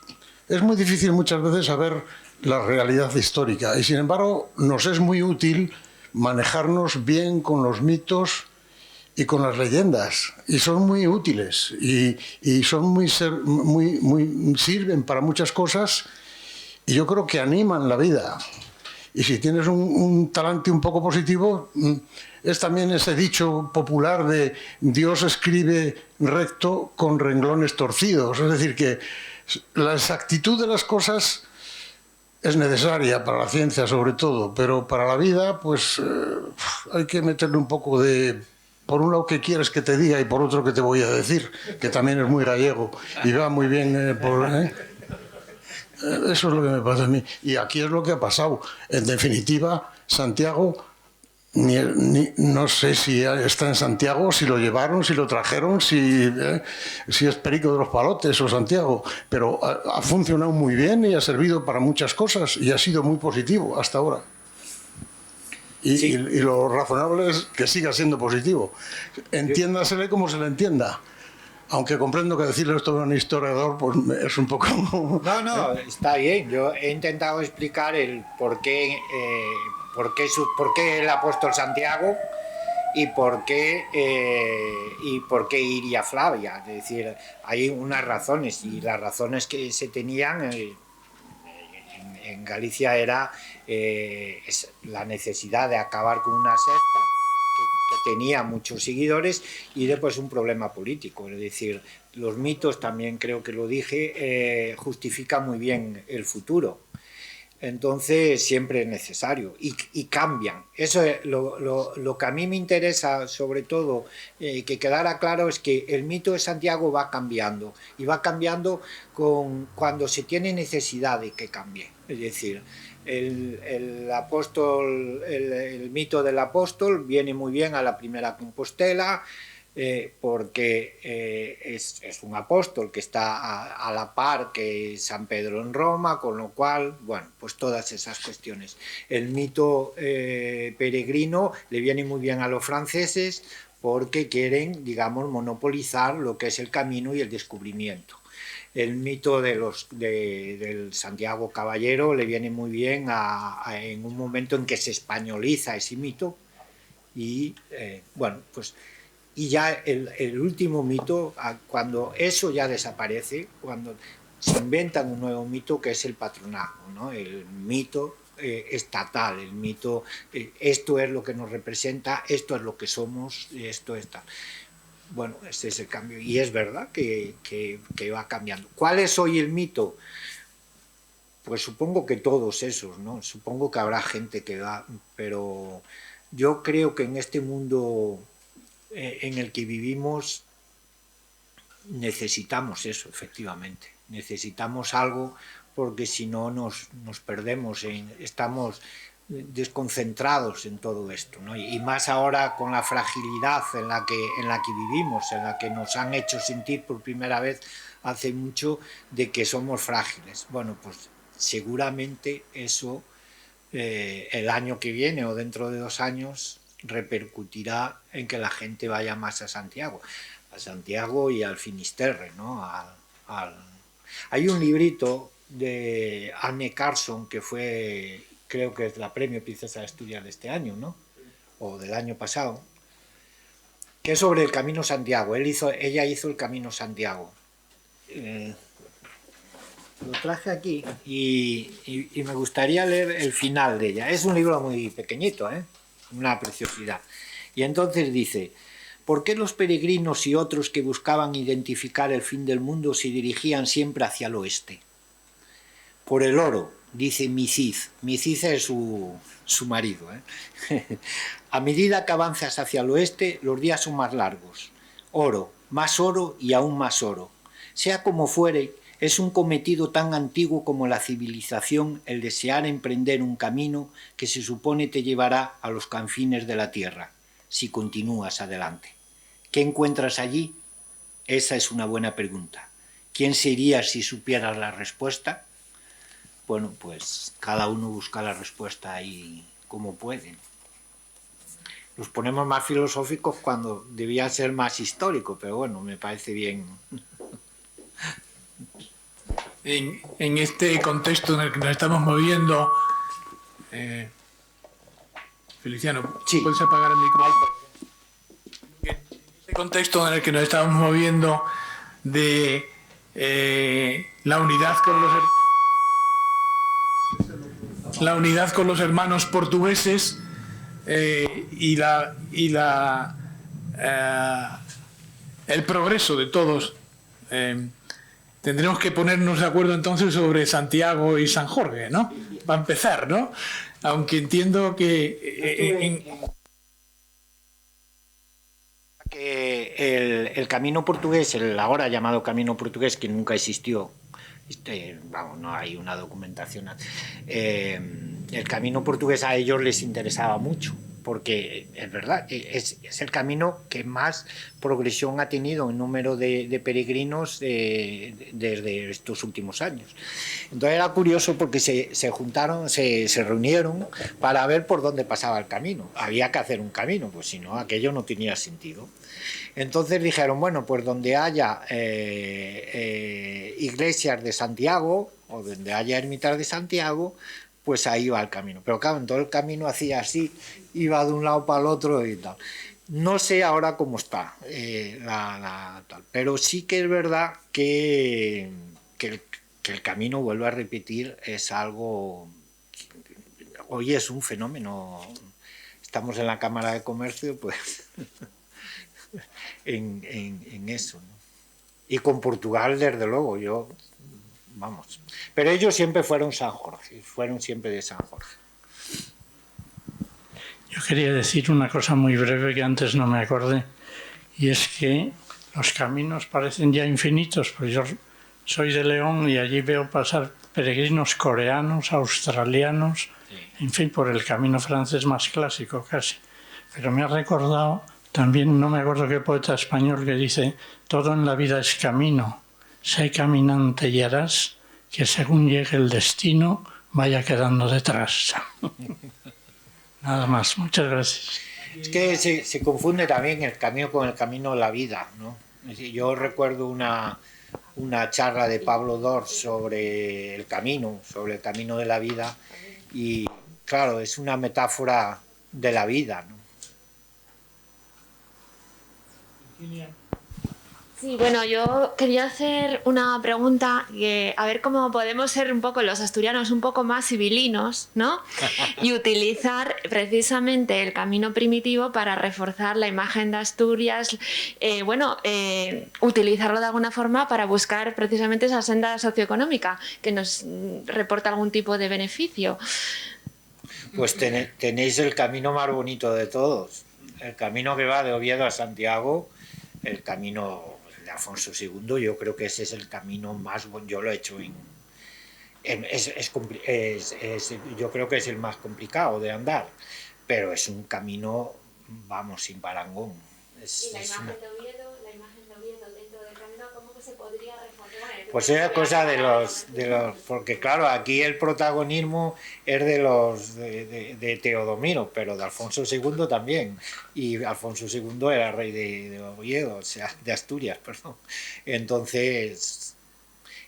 Speaker 7: es muy difícil muchas veces saber la realidad histórica. Y sin embargo, nos es muy útil manejarnos bien con los mitos y con las leyendas, y son muy útiles y son sirven para muchas cosas, y yo creo que animan la vida. Y si tienes un talante un poco positivo, es también ese dicho popular de Dios escribe recto con renglones torcidos. Es decir, que la exactitud de las cosas es necesaria para la ciencia sobre todo, pero para la vida pues hay que meterle un poco de... Por un lado, ¿qué quieres que te diga? Y por otro, ¿qué te voy a decir? Que también es muy gallego y va muy bien Eso es lo que me pasa a mí. Y aquí es lo que ha pasado. En definitiva, Santiago, no sé si está en Santiago, si lo llevaron, si lo trajeron, si es Perico de los Palotes o Santiago. Pero ha funcionado muy bien y ha servido para muchas cosas y ha sido muy positivo hasta ahora. Y lo razonable es que siga siendo positivo. Entiéndasele como se le entienda. Aunque comprendo que decirle esto a un historiador pues es un poco...
Speaker 3: No, está bien. Yo he intentado explicar el por qué el apóstol Santiago y por qué iría Flavia. Es decir, hay unas razones, y las razones que se tenían en Galicia era la necesidad de acabar con una secta que tenía muchos seguidores, y después un problema político. Es decir, los mitos, también creo que lo dije, justifican muy bien el futuro. Entonces siempre es necesario y cambian. Eso es lo que a mí me interesa, sobre todo, que quedara claro, es que el mito de Santiago va cambiando, y va cambiando cuando se tiene necesidad de que cambie. Es decir, el apóstol, el mito del apóstol viene muy bien a la primera Compostela, porque es un apóstol que está a la par que San Pedro en Roma, con lo cual, bueno, pues todas esas cuestiones. El mito peregrino le viene muy bien a los franceses, porque quieren, digamos, monopolizar lo que es el camino y el descubrimiento. El mito del Santiago Caballero le viene muy bien en un momento en que se españoliza ese mito, y bueno, pues... Y ya el último mito, cuando eso ya desaparece, cuando se inventan un nuevo mito, que es el patronazgo, ¿no? El mito estatal, el mito, esto es lo que nos representa, esto es lo que somos, esto está. Bueno, ese es el cambio, y es verdad que va cambiando. ¿Cuál es hoy el mito? Pues supongo que todos esos, ¿no? Supongo que habrá gente que va, pero yo creo que en este mundo en el que vivimos necesitamos eso, efectivamente. Necesitamos algo, porque si no nos perdemos, estamos desconcentrados en todo esto, ¿no? Y más ahora con la fragilidad en la que vivimos, en la que nos han hecho sentir por primera vez hace mucho de que somos frágiles. Bueno, pues seguramente eso el año que viene o dentro de 2 años repercutirá en que la gente vaya más a Santiago y al Finisterre, ¿no? Hay un librito de Anne Carson que fue, creo que es la premio Princesa de Asturias de este año, ¿no? O del año pasado, que es sobre el Camino Santiago. Ella hizo el Camino Santiago. lo traje aquí y me gustaría leer el final de ella. Es un libro muy pequeñito, una preciosidad. Y entonces dice: ¿por qué los peregrinos y otros que buscaban identificar el fin del mundo se dirigían siempre hacia el oeste? Por el oro, dice Micid. Micid es su marido. A medida que avanzas hacia el oeste, los días son más largos. Oro, más oro y aún más oro. Sea como fuere, es un cometido tan antiguo como la civilización el desear emprender un camino que se supone te llevará a los confines de la tierra, si continúas adelante. ¿Qué encuentras allí? Esa es una buena pregunta. ¿Quién serías si supieras la respuesta? Bueno, pues cada uno busca la respuesta ahí como puede. Nos ponemos más filosóficos cuando debía ser más histórico, pero bueno, me parece bien.
Speaker 2: En este contexto en el que nos estamos moviendo, Feliciano,
Speaker 3: Sí.
Speaker 2: ¿puedes apagar el micrófono? En este contexto en el que nos estamos moviendo de la unidad con los hermanos portugueses y el progreso de todos. Tendremos que ponernos de acuerdo entonces sobre Santiago y San Jorge, ¿no? Para empezar, ¿no? Aunque entiendo que
Speaker 3: el camino portugués, el ahora llamado camino portugués, que nunca existió, no hay una documentación, el camino portugués a ellos les interesaba mucho, porque es verdad, es el camino que más progresión ha tenido en número de peregrinos desde estos últimos años. Entonces era curioso porque se juntaron, se reunieron para ver por dónde pasaba el camino. Había que hacer un camino, pues si no, aquello no tenía sentido. Entonces dijeron, bueno, pues donde haya iglesias de Santiago o donde haya ermitas de Santiago, pues ahí va el camino. Pero claro, en todo el camino hacía así, iba de un lado para el otro y tal. No sé ahora cómo está, tal. Pero sí que es verdad que el camino, vuelvo a repetir, es algo... Hoy es un fenómeno. Estamos en la Cámara de Comercio, pues... en eso, ¿no? Y con Portugal, desde luego, vamos. Pero ellos siempre fueron San Jorge, fueron siempre de San Jorge.
Speaker 4: Yo quería decir una cosa muy breve que antes no me acordé, y es que los caminos parecen ya infinitos, pues yo soy de León y allí veo pasar peregrinos coreanos, australianos, en fin, por el camino francés más clásico casi. Pero me ha recordado también, no me acuerdo qué poeta español, que dice: todo en la vida es camino, sé caminante y harás que según llegue el destino vaya quedando detrás. Nada más, muchas gracias.
Speaker 3: Es que se confunde también el camino con el camino de la vida, ¿no? Es decir, yo recuerdo una charla de Pablo Dors sobre el camino de la vida, y claro, es una metáfora de la vida, ¿no?
Speaker 8: Sí, bueno, yo quería hacer una pregunta, a ver cómo podemos ser un poco los asturianos un poco más civilinos, ¿no? Y utilizar precisamente el camino primitivo para reforzar la imagen de Asturias, utilizarlo de alguna forma para buscar precisamente esa senda socioeconómica que nos reporta algún tipo de beneficio.
Speaker 3: Pues tenéis el camino más bonito de todos, el camino que va de Oviedo a Santiago, el camino de Alfonso II. Yo creo que ese es el camino más bueno. Yo lo he hecho yo creo que es el más complicado de andar, pero es un camino, vamos, sin parangón.
Speaker 8: ¿Y la imagen de Oviedo dentro del camino, cómo se podría reforzar?
Speaker 3: Pues es cosa de los porque claro, aquí el protagonismo es de Teodomiro, pero de Alfonso II también, y Alfonso II era rey de Oviedo, o sea, de Asturias, perdón. Entonces,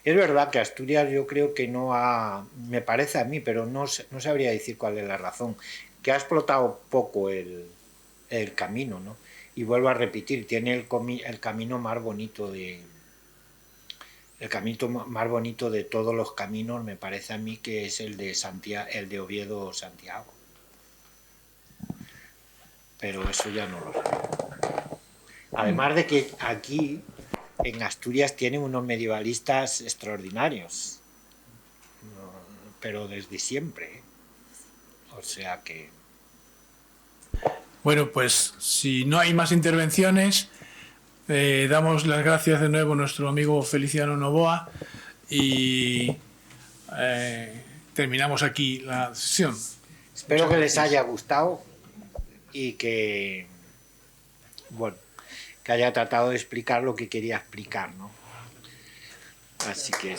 Speaker 3: es verdad que Asturias, yo creo que me parece a mí, pero no sabría decir cuál es la razón, que ha explotado poco el camino, ¿no? Y vuelvo a repetir, tiene el camino más bonito El camino más bonito de todos los caminos me parece a mí que es el de Oviedo-Santiago. Pero eso ya no lo sé. Además de que aquí, en Asturias, tienen unos medievalistas extraordinarios. Pero desde siempre. O sea que...
Speaker 2: Bueno, pues si no hay más intervenciones, damos las gracias de nuevo a nuestro amigo Feliciano Novoa y terminamos aquí la sesión.
Speaker 3: Espero que les haya gustado y que, bueno, que haya tratado de explicar lo que quería explicar, ¿no? Así que...